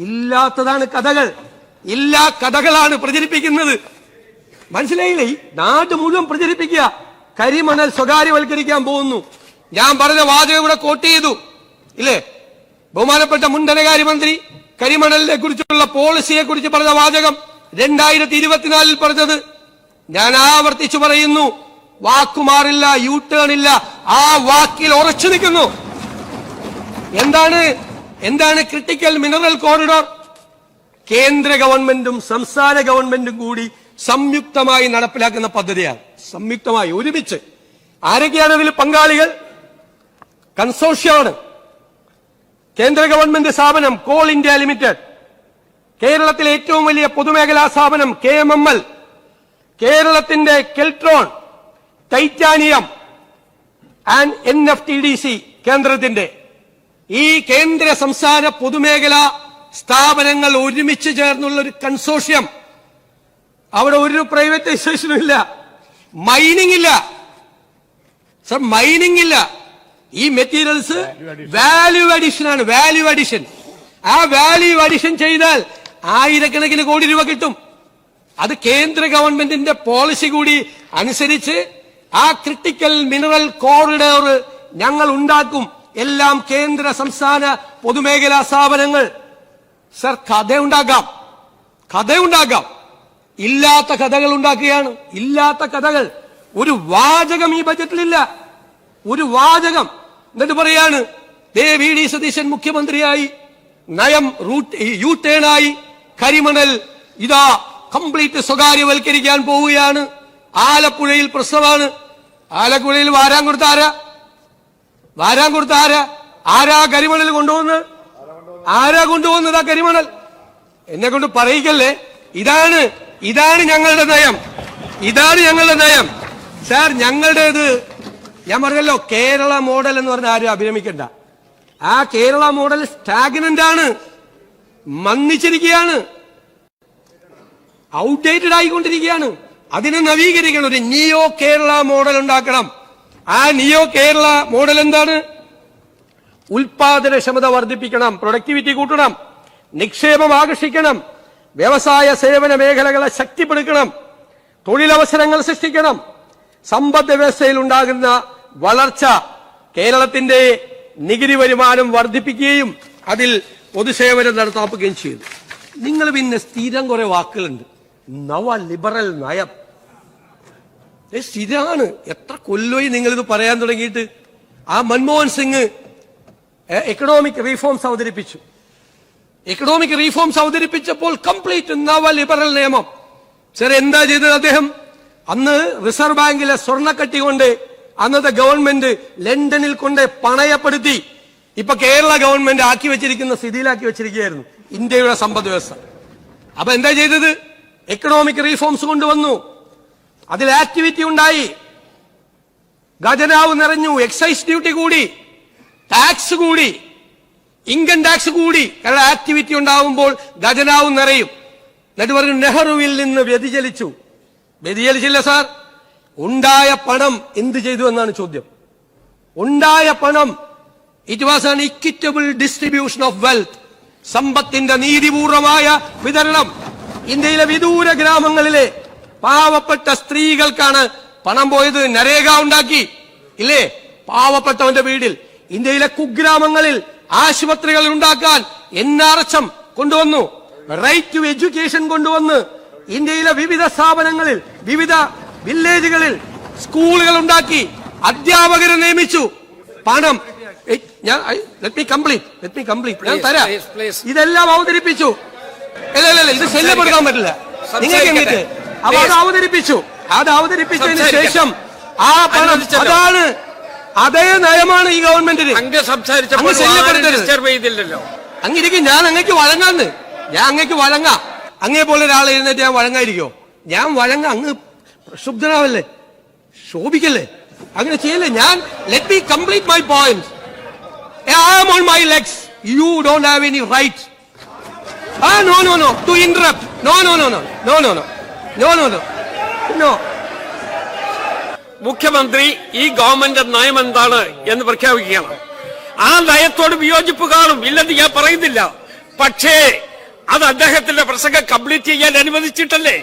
ഇല്ലാത്തതാണ് കഥകൾ. ഇല്ലാ കഥകളാണ് പ്രചരിപ്പിക്കുന്നത്. മനസ്സിലായില്ലേ? ഈ നാട് മുഴുവൻ പ്രചരിപ്പിക്കുക കരിമണൽ സ്വകാര്യവൽക്കരിക്കാൻ പോകുന്നു. ഞാൻ പറഞ്ഞ വാചകം ഇവിടെ കോട്ട് ചെയ്തു ഇല്ലേ? ബഹുമാനപ്പെട്ട മുൻ ധനകാര്യമന്ത്രി കരിമണലിനെ കുറിച്ചുള്ള പോളിസിയെ കുറിച്ച് പറഞ്ഞ വാചകം 2024 പറഞ്ഞത് ഞാൻ ആവർത്തിച്ചു പറയുന്നു. വാക്കുമാറില്ല, യു ടേൺ ഇല്ല, ആ വാക്കിൽ ഉറച്ചു നിൽക്കുന്നു. എന്താണ് ക്രിട്ടിക്കൽ മിനറൽ കോറിഡോർ? കേന്ദ്ര ഗവൺമെന്റും സംസ്ഥാന ഗവൺമെന്റും കൂടി സംയുക്തമായി നടപ്പിലാക്കുന്ന പദ്ധതിയാണ്. സംയുക്തമായി ഒരുമിച്ച്. ആരൊക്കെയാണ് ഇതിൽ പങ്കാളികൾ? കൺസോർഷ്യമാണ്. കേന്ദ്ര ഗവൺമെന്റ് സ്ഥാപനം കോൾ ഇന്ത്യ ലിമിറ്റഡ്, കേരളത്തിലെ ഏറ്റവും വലിയ പൊതുമേഖലാ സ്ഥാപനം KMML, കേരളത്തിന്റെ കെൽട്രോൺ, ടൈറ്റാനിയം ആൻഡ് NFTDC കേന്ദ്രത്തിന്റെ ഈ കേന്ദ്ര സംസ്ഥാന പൊതുമേഖലാ സ്ഥാപനങ്ങൾ ഒരുമിച്ച് ചേർന്നുള്ള ഒരു കൺസോർഷ്യം. അവിടെ ഒരു പ്രൈവറ്റൈസേഷനും ഇല്ല, മൈനിങ് ഇല്ല. സർ, മൈനിങ് ഇല്ല. ഈ മെറ്റീരിയൽസ് വാല്യൂ അഡീഷൻ ആണ്. Value addition. ആ വാല്യൂ അഡീഷൻ ചെയ്താൽ 1000 കോടി രൂപ കിട്ടും. അത് കേന്ദ്ര ഗവൺമെന്റിന്റെ പോളിസി കൂടി അനുസരിച്ച് ആ ക്രിട്ടിക്കൽ മിനറൽ കോറിഡോർ ഞങ്ങൾ ഉണ്ടാക്കും. എല്ലാം കേന്ദ്ര സംസ്ഥാന പൊതുമേഖലാ സ്ഥാപനങ്ങൾ. സർ, കഥ ഉണ്ടാക്കാം. കഥയുണ്ടാക്കാം. ഇല്ലാത്ത കഥകൾ ഉണ്ടാക്കുകയാണ്. ഇല്ലാത്ത കഥകൾ. ഒരു വാചകം ഈ ബജറ്റിലില്ല. ഒരു വാചകം. എന്നിട്ട് പറയാണ് വി ഡി സതീശൻ മുഖ്യമന്ത്രിയായി, നയം യു ടേണായി, കരിമണൽ ഇതാ കംപ്ലീറ്റ് സ്വകാര്യവൽക്കരിക്കാൻ പോവുകയാണ്. ആലപ്പുഴയിൽ പ്രശ്നമാണ്. ആലപ്പുഴയിൽ വാരാൻ കൊടുത്ത ആരാ? ആരാ കരിമണൽ കൊണ്ടുപോകുന്നത്? ആരാ കൊണ്ടുപോകുന്നത് ആ കരിമണൽ? എന്നെ കൊണ്ട് പറയിക്കല്ലേ. ഇതാണ് ഞങ്ങളുടെ നയം. സാർ, ഞങ്ങളുടേത് ഞാൻ പറഞ്ഞല്ലോ, കേരള മോഡൽ എന്ന് പറഞ്ഞ ആരും അഭിരമിക്കണ്ട. ആ കേരള മോഡൽ സ്റ്റാഗ്നന്റ് ആണ്, മന്ദിച്ചിരിക്കുകയാണ്, ഔട്ട്ഡേറ്റഡ് ആയിക്കൊണ്ടിരിക്കുകയാണ്. അതിനെ നവീകരിക്കണം. ഒരു നിയോ കേരള മോഡൽ ഉണ്ടാക്കണം. ആ നിയോ കേരള മോഡൽ എന്താണ്? ഉൽപാദനക്ഷമത വർദ്ധിപ്പിക്കണം, പ്രൊഡക്ടിവിറ്റി കൂട്ടണം, നിക്ഷേപം ആകർഷിക്കണം, വ്യവസായ സേവന മേഖലകളെ ശക്തിപ്പെടുത്തണം, തൊഴിലവസരങ്ങൾ സൃഷ്ടിക്കണം, സമ്പദ് വ്യവസ്ഥയിൽ ഉണ്ടാകുന്ന വളർച്ച, കേരളത്തിന്റെ നികുതി വരുമാനം വർദ്ധിപ്പിക്കുകയും അതിൽ പൊതുസേവനം നടത്താക്കുകയും ചെയ്തു. നിങ്ങൾ പിന്നെ സ്ഥിരം കുറെ വാക്കുകളുണ്ട്. നവ ലിബറൽ നയം സ്ഥിരമാണ്. എത്ര കൊല്ലമായി നിങ്ങളിത് പറയാൻ തുടങ്ങിയിട്ട്? ആ മൻമോഹൻ സിംഗ് എക്കണോമിക് റീഫോംസ് അവതരിപ്പിച്ചപ്പോൾ കംപ്ലീറ്റ് നവ ലിബറൽ നിയമം. സാർ, എന്താ ചെയ്തത് അദ്ദേഹം? അന്ന് റിസർവ് ബാങ്കിലെ സ്വർണ്ണക്കട്ടി കൊണ്ട് അന്നത്തെ ഗവൺമെന്റ് ലണ്ടനിൽ കൊണ്ട് പണയപ്പെടുത്തി. ഇപ്പൊ കേരള ഗവൺമെന്റ് സ്ഥിതിയിലാക്കി വെച്ചിരിക്കുകയായിരുന്നു ഇന്ത്യയുടെ സമ്പദ് വ്യവസ്ഥ. അപ്പൊ എന്താ ചെയ്തത്? എക്കണോമിക് റീഫോംസ് കൊണ്ടുവന്നു. അതിൽ ആക്ടിവിറ്റി ഉണ്ടായി, ഖജനാവ് നിറഞ്ഞു, എക്സൈസ് ഡ്യൂട്ടി കൂടി, ടാക്സ് കൂടി, ഇൻകം ടാക്സ് കൂടി. കാരണം ആക്ടിവിറ്റി ഉണ്ടാവുമ്പോൾ ഖജനാവ് നിറയും. എന്നിട്ട് പറഞ്ഞു നെഹ്റുവിൽ നിന്ന് വ്യതിചലിച്ചില്ല സാർ. ഉണ്ടായ പണം എന്ത് ചെയ്തു എന്നാണ് ചോദ്യം. ഉണ്ടായ പണം, it was an equitable distribution of wealth. സമ്പത്തിന്റെ നീതിപൂർവമായ വിതരണം. ഇന്ത്യയിലെ വിദൂര ഗ്രാമങ്ങളിലെ പാവപ്പെട്ട സ്ത്രീകൾക്കാണ് പണം പോയത്. നരേഗ ഉണ്ടാക്കി ഇല്ലേ, പാവപ്പെട്ടവന്റെ വീട്ടിൽ. ഇന്ത്യയിലെ കുഗ്രാമങ്ങളിൽ ആശുപത്രികൾ ഉണ്ടാക്കാൻ NRHM കൊണ്ടുവന്നു, റൈറ്റ് ടു എഡ്യൂക്കേഷൻ കൊണ്ടുവന്ന് ഇന്ത്യയിലെ വിവിധ സ്ഥാപനങ്ങളിൽ, വിവിധ വില്ലേജുകളിൽ സ്കൂളുകൾ ഉണ്ടാക്കി, അധ്യാപകരെ നിയമിച്ചു. പണം ലെറ്റ് മീ കംപ്ലീറ്റ് ഞാൻ തരാം. ഇതെല്ലാം അവതരിപ്പിച്ചു. ഇല്ല, ഇത് ശല്യപ്പെടുത്താൻ പറ്റില്ല നിങ്ങൾക്ക് എന്നിട്ട്. അപ്പൊ അത് അവതരിപ്പിച്ചതിന് ശേഷം ആ പണം, അതാണ് അതേ നയമാണ് ഈ ഗവൺമെന്റിന്. അങ്ങിരിക്കും. ഞാൻ അങ്ങേക്ക് വഴങ്ങാം. അങ്ങേ പോലെ ഒരാൾ എഴുന്നേറ്റ് ഞാൻ വഴങ്ങായിരിക്കോ? ഞാൻ വഴങ്ങാം. അങ്ങ് പ്രക്ഷുബ്ധനാവല്ലേ, ശോഭിക്കല്ലേ, അങ്ങനെ ചെയ്യല്ലേ. Let me complete my point. I am on my legs. You don't have any right. No. To interrupt. No. മുഖ്യമന്ത്രി ഈ ഗവൺമെന്റ് നയം എന്താണ് എന്ന് പ്രഖ്യാപിക്കുകയാണ്. ആ നയത്തോട് വിയോജിപ്പ് കാണും, ഇല്ലെന്ന് ഞാൻ പറയുന്നില്ല. പക്ഷേ അത് അദ്ദേഹത്തിന്റെ പ്രസംഗം കംപ്ലീറ്റ് ചെയ്യാൻ അനുവദിച്ചിട്ടല്ലേ?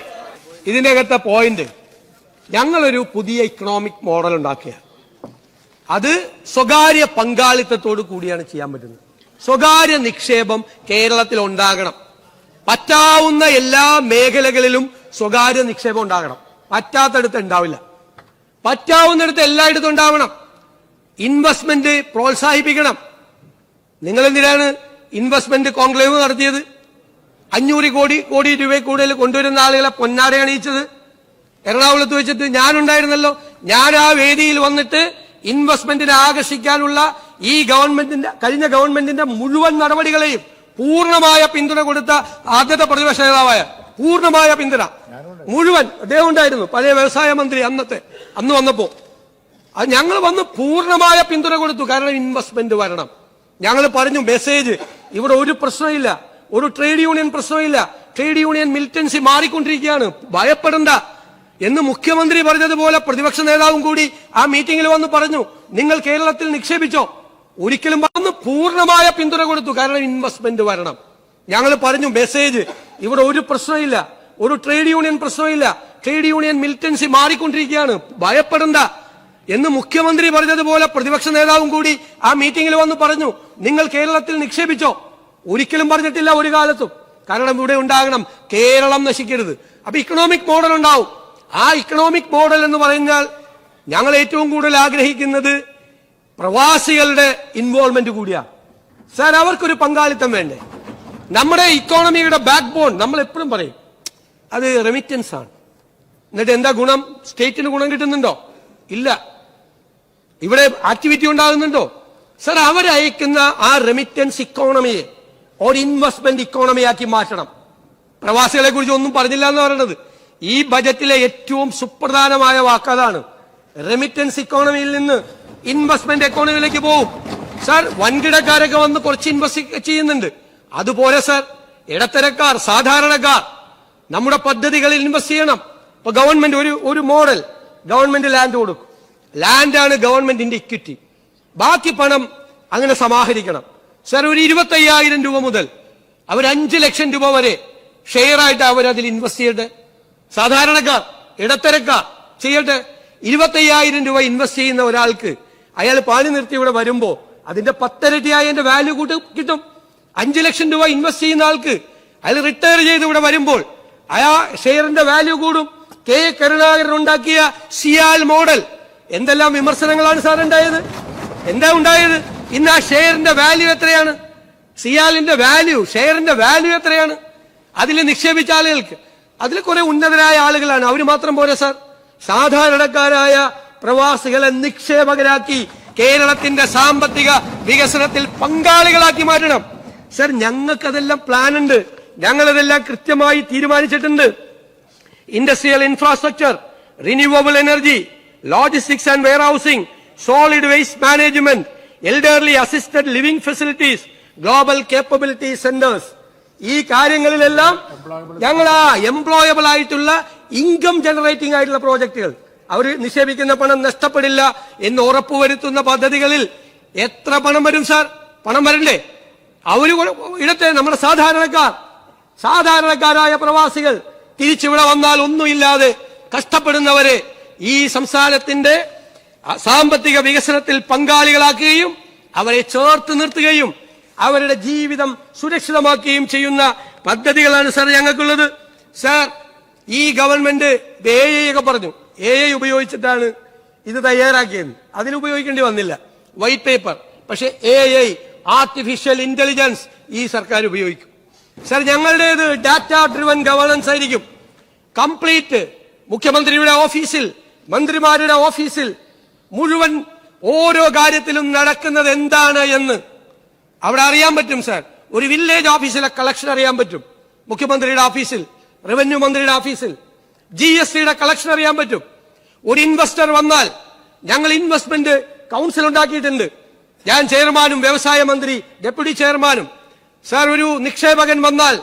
ഇതിന്റെ അകത്തെ പോയിന്റ്, ഞങ്ങളൊരു പുതിയ ഇക്കണോമിക് മോഡൽ ഉണ്ടാക്കുക. അത് സ്വകാര്യ പങ്കാളിത്തത്തോടു കൂടിയാണ് ചെയ്യാൻ പറ്റുന്നത്. സ്വകാര്യ നിക്ഷേപം കേരളത്തിൽ ഉണ്ടാകണം. പറ്റാവുന്ന എല്ലാ മേഖലകളിലും സ്വകാര്യ നിക്ഷേപം ഉണ്ടാകണം. പറ്റാത്തടുത്ത് ഉണ്ടാവില്ല. പറ്റാവുന്നിടത്ത് എല്ലായിടത്തും ഉണ്ടാവണം. ഇൻവെസ്റ്റ്മെന്റ് പ്രോത്സാഹിപ്പിക്കണം. നിങ്ങൾ എന്തിനാണ് ഇൻവെസ്റ്റ്മെന്റ് കോൺക്ലേവ് നടത്തിയത്? 500 കോടി രൂപയിൽ കൂടുതൽ കൊണ്ടുവരുന്ന ആളുകളെ പൊന്നാട അണിയിച്ചത് എറണാകുളത്ത് വെച്ചിട്ട് ഞാനുണ്ടായിരുന്നല്ലോ. ഞാൻ ആ വേദിയിൽ വന്നിട്ട് ഇൻവെസ്റ്റ്മെന്റിനെ ആകർഷിക്കാനുള്ള ഈ കഴിഞ്ഞ ഗവൺമെന്റിന്റെ മുഴുവൻ നടപടികളെയും പൂർണ്ണമായ പിന്തുണ കൊടുത്ത ആദ്യത്തെ പ്രതിപക്ഷ നേതാവായ, പൂർണ്ണമായ പിന്തുണ മുഴുവൻ അദ്ദേഹം ഉണ്ടായിരുന്നു. പഴയ വ്യവസായ മന്ത്രി അന്ന് വന്നപ്പോ അത് ഞങ്ങൾ വന്ന് പൂർണ്ണമായ പിന്തുണ കൊടുത്തു. കാരണം ഇൻവെസ്റ്റ്മെന്റ് വരണം. ഞങ്ങൾ പറഞ്ഞു മെസ്സേജ്, ഇവിടെ ഒരു പ്രശ്നമില്ല, ഒരു ട്രേഡ് യൂണിയൻ പ്രശ്നമില്ല, ട്രേഡ് യൂണിയൻ മിലിറ്റൻസി മാറിക്കൊണ്ടിരിക്കുകയാണ്, ഭയപ്പെടണ്ട എന്ന് മുഖ്യമന്ത്രി പറഞ്ഞതുപോലെ പ്രതിപക്ഷ നേതാവും കൂടി ആ മീറ്റിംഗിൽ വന്ന് പറഞ്ഞു. നിങ്ങൾ കേരളത്തിൽ നിക്ഷേപിച്ചോ? ഒരിക്കലും വന്ന് പൂർണ്ണമായ പിന്തുണ കൊടുത്തു. കാരണം ഇൻവെസ്റ്റ്മെന്റ് വരണം. ഞങ്ങൾ പറഞ്ഞു മെസ്സേജ്, ഇവിടെ ഒരു പ്രശ്നമില്ല, ഒരു ട്രേഡ് യൂണിയൻ പ്രശ്നമില്ല, ട്രേഡ് യൂണിയൻ മിലിറ്റൻസി മാറിക്കൊണ്ടിരിക്കുകയാണ്, ഭയപ്പെടണ്ട എന്ന് മുഖ്യമന്ത്രി പറഞ്ഞതുപോലെ പ്രതിപക്ഷ നേതാവും കൂടി ആ മീറ്റിംഗിൽ വന്ന് പറഞ്ഞു. നിങ്ങൾ കേരളത്തിൽ നിക്ഷേപിച്ചോ? ഒരിക്കലും പറഞ്ഞിട്ടില്ല ഒരു കാലത്തും. കാരണം ഇവിടെ ഉണ്ടാകണം, കേരളം നശിക്കരുത്. അപ്പൊ ഇക്കണോമിക് മോഡൽ ഉണ്ടാവും. ആ ഇക്കണോമിക് മോഡൽ എന്ന് പറഞ്ഞാൽ ഞങ്ങൾ ഏറ്റവും കൂടുതൽ ആഗ്രഹിക്കുന്നത് പ്രവാസികളുടെ ഇൻവോൾവ്മെന്റ് കൂടിയാണ്. സാർ, അവർക്കൊരു പങ്കാളിത്തം വേണ്ടേ? നമ്മുടെ ഇക്കോണമിയുടെ ബാക്ക് ബോൺ നമ്മൾ എപ്പോഴും പറയും അത് റെമിറ്റൻസ് ആണ്. എന്നിട്ട് എന്താ ഗുണം? സ്റ്റേറ്റിന് ഗുണം കിട്ടുന്നുണ്ടോ? ഇല്ല. ഇവിടെ ആക്ടിവിറ്റി ഉണ്ടാകുന്നുണ്ടോ? സർ, അവരയക്കുന്ന ആ റെമിറ്റൻസ് ഇക്കോണമിയെ ഒരു ഇൻവെസ്റ്റ്മെന്റ് ഇക്കോണമിയാക്കി മാറ്റണം. പ്രവാസികളെ കുറിച്ച് ഒന്നും പറഞ്ഞില്ല എന്ന് പറയുന്നത് ഈ ബജറ്റിലെ ഏറ്റവും സുപ്രധാനമായ വാക്കതാണ്. റെമിറ്റൻസ് ഇക്കോണമിയിൽ നിന്ന് ഇൻവെസ്റ്റ്മെന്റ് എക്കോണമിയിലേക്ക് പോകും. സർ, വൻകിടക്കാരൊക്കെ വന്ന് കുറച്ച് ഇൻവെസ്റ്റ് ചെയ്യുന്നുണ്ട്. അതുപോലെ സർ, ഇടത്തരക്കാർ, സാധാരണക്കാർ നമ്മുടെ പദ്ധതികളിൽ ഇൻവെസ്റ്റ് ചെയ്യണം. ഇപ്പൊ ഗവൺമെന്റ് ഒരു മോഡൽ, ഗവൺമെന്റ് ലാൻഡ് കൊടുക്കും. ലാൻഡാണ് ഗവൺമെന്റിന്റെ ഇക്വിറ്റി. ബാക്കി പണം അങ്ങനെ സമാഹരിക്കണം. സർ, ഒരു 25,000 രൂപ മുതൽ അവർ 5 ലക്ഷം രൂപ വരെ ഷെയർ ആയിട്ട് അവരതിൽ ഇൻവെസ്റ്റ് ചെയ്യട്ടെ. സാധാരണക്കാർ, ഇടത്തരക്കാർ ചെയ്യട്ടെ. 25,000 രൂപ ഇൻവെസ്റ്റ് ചെയ്യുന്ന ഒരാൾക്ക് അയാൾ പണി നിർത്തി ഇവിടെ വരുമ്പോ അതിന്റെ 10 ഇരട്ടിയായ അതിന്റെ വാല്യൂ കിട്ടും. 5 ലക്ഷം രൂപ ഇൻവെസ്റ്റ് ചെയ്യുന്ന ആൾക്ക് അയാൾ റിട്ടയർ ചെയ്ത് ഇവിടെ വരുമ്പോൾ അയാൾ ഷെയറിന്റെ വാല്യൂ കൂടും. കെ കരുണാകരൻ ഉണ്ടാക്കിയ സിയാൽ മോഡൽ എന്തെല്ലാം വിമർശനങ്ങളാണ് സാർ ഉണ്ടായത്? എന്താ ഉണ്ടായത്? ഇന്ന് ആ ഷെയറിന്റെ വാല്യൂ എത്രയാണ്? സിയാലിന്റെ വാല്യൂ, ഷെയറിന്റെ വാല്യൂ എത്രയാണ്? അതിൽ നിക്ഷേപിച്ച ആളുകൾക്ക്, അതിൽ കുറെ ഉന്നതരായ ആളുകളാണ്. അവർ മാത്രം പോരെ സാർ, സാധാരണക്കാരായ പ്രവാസികളെ നിക്ഷേപകരാക്കി കേരളത്തിന്റെ സാമ്പത്തിക വികസനത്തിൽ പങ്കാളികളാക്കി മാറ്റണം. സർ, ഞങ്ങൾക്കതെല്ലാം പ്ലാൻ ഉണ്ട്. ഞങ്ങളതെല്ലാം കൃത്യമായി തീരുമാനിച്ചിട്ടുണ്ട്. Industrial infrastructure, renewable energy, logistics and warehousing, solid waste management, elderly assisted living facilities, global capability centres. ഈ കാര്യങ്ങളിലെല്ലാം ഞങ്ങൾ എംപ്ലോയബിൾ ആയിട്ടുള്ള ഇൻകം ജനറേറ്റിംഗ് ആയിട്ടുള്ള പ്രോജക്റ്റുകൾ, അവർ നിക്ഷേപിക്കുന്ന പണം നഷ്ടപ്പെടില്ല എന്ന് ഉറപ്പുവരുത്തുന്ന പദ്ധതികളിൽ എത്ര പണം വരും സാർ? പണം വരണ്ടേ? അവര് ഇടത്തെ നമ്മുടെ സാധാരണക്കാരായ പ്രവാസികൾ തിരിച്ചിവിടെ വന്നാൽ ഒന്നുമില്ലാതെ കഷ്ടപ്പെടുന്നവരെ ഈ സംസ്ഥാനത്തിന്റെ സാമ്പത്തിക വികസനത്തിൽ പങ്കാളികളാക്കുകയും അവരെ ചേർത്ത് നിർത്തുകയും അവരുടെ ജീവിതം സുരക്ഷിതമാക്കുകയും ചെയ്യുന്ന പദ്ധതികളാണ് സാർ ഞങ്ങൾക്കുള്ളത്. സാർ, ഈ ഗവൺമെന്റ് AI ഒക്കെ പറഞ്ഞു, AI ഉപയോഗിച്ചിട്ടാണ് ഇത് തയ്യാറാക്കിയത്. അതിനുപയോഗിക്കേണ്ടി വന്നില്ല, വൈറ്റ് പേപ്പർ. പക്ഷെ AI, ആർട്ടിഫിഷ്യൽ ഇന്റലിജൻസ് ഈ സർക്കാർ ഉപയോഗിക്കും. സാർ, ഞങ്ങളുടേത് ഡാറ്റ ഡ്രിവൻ ഗവേണൻസ് ആയിരിക്കും. കംപ്ലീറ്റ് മുഖ്യമന്ത്രിയുടെ ഓഫീസിൽ, മന്ത്രിമാരുടെ ഓഫീസിൽ മുഴുവൻ ഓരോ കാര്യത്തിലും നടക്കുന്നത് എന്താണ് എന്ന് അവിടെ അറിയാൻ പറ്റും സാർ. ഒരു വില്ലേജ് ഓഫീസിലെ കളക്ഷൻ അറിയാൻ പറ്റും, മുഖ്യമന്ത്രിയുടെ ഓഫീസിൽ, റവന്യൂ മന്ത്രിയുടെ ഓഫീസിൽ GSTയുടെ കളക്ഷൻ അറിയാൻ പറ്റും. ഒരു ഇൻവെസ്റ്റർ വന്നാൽ ഞങ്ങൾ ഇൻവെസ്റ്റ്മെന്റ് കൗൺസിൽ ഉണ്ടാക്കിയിട്ടുണ്ട്. ഞാൻ ചെയർമാനും വ്യവസായ മന്ത്രി ഡെപ്യൂട്ടി ചെയർമാനും. സാർ, ഒരു നിക്ഷേപകൻ വന്നാൽ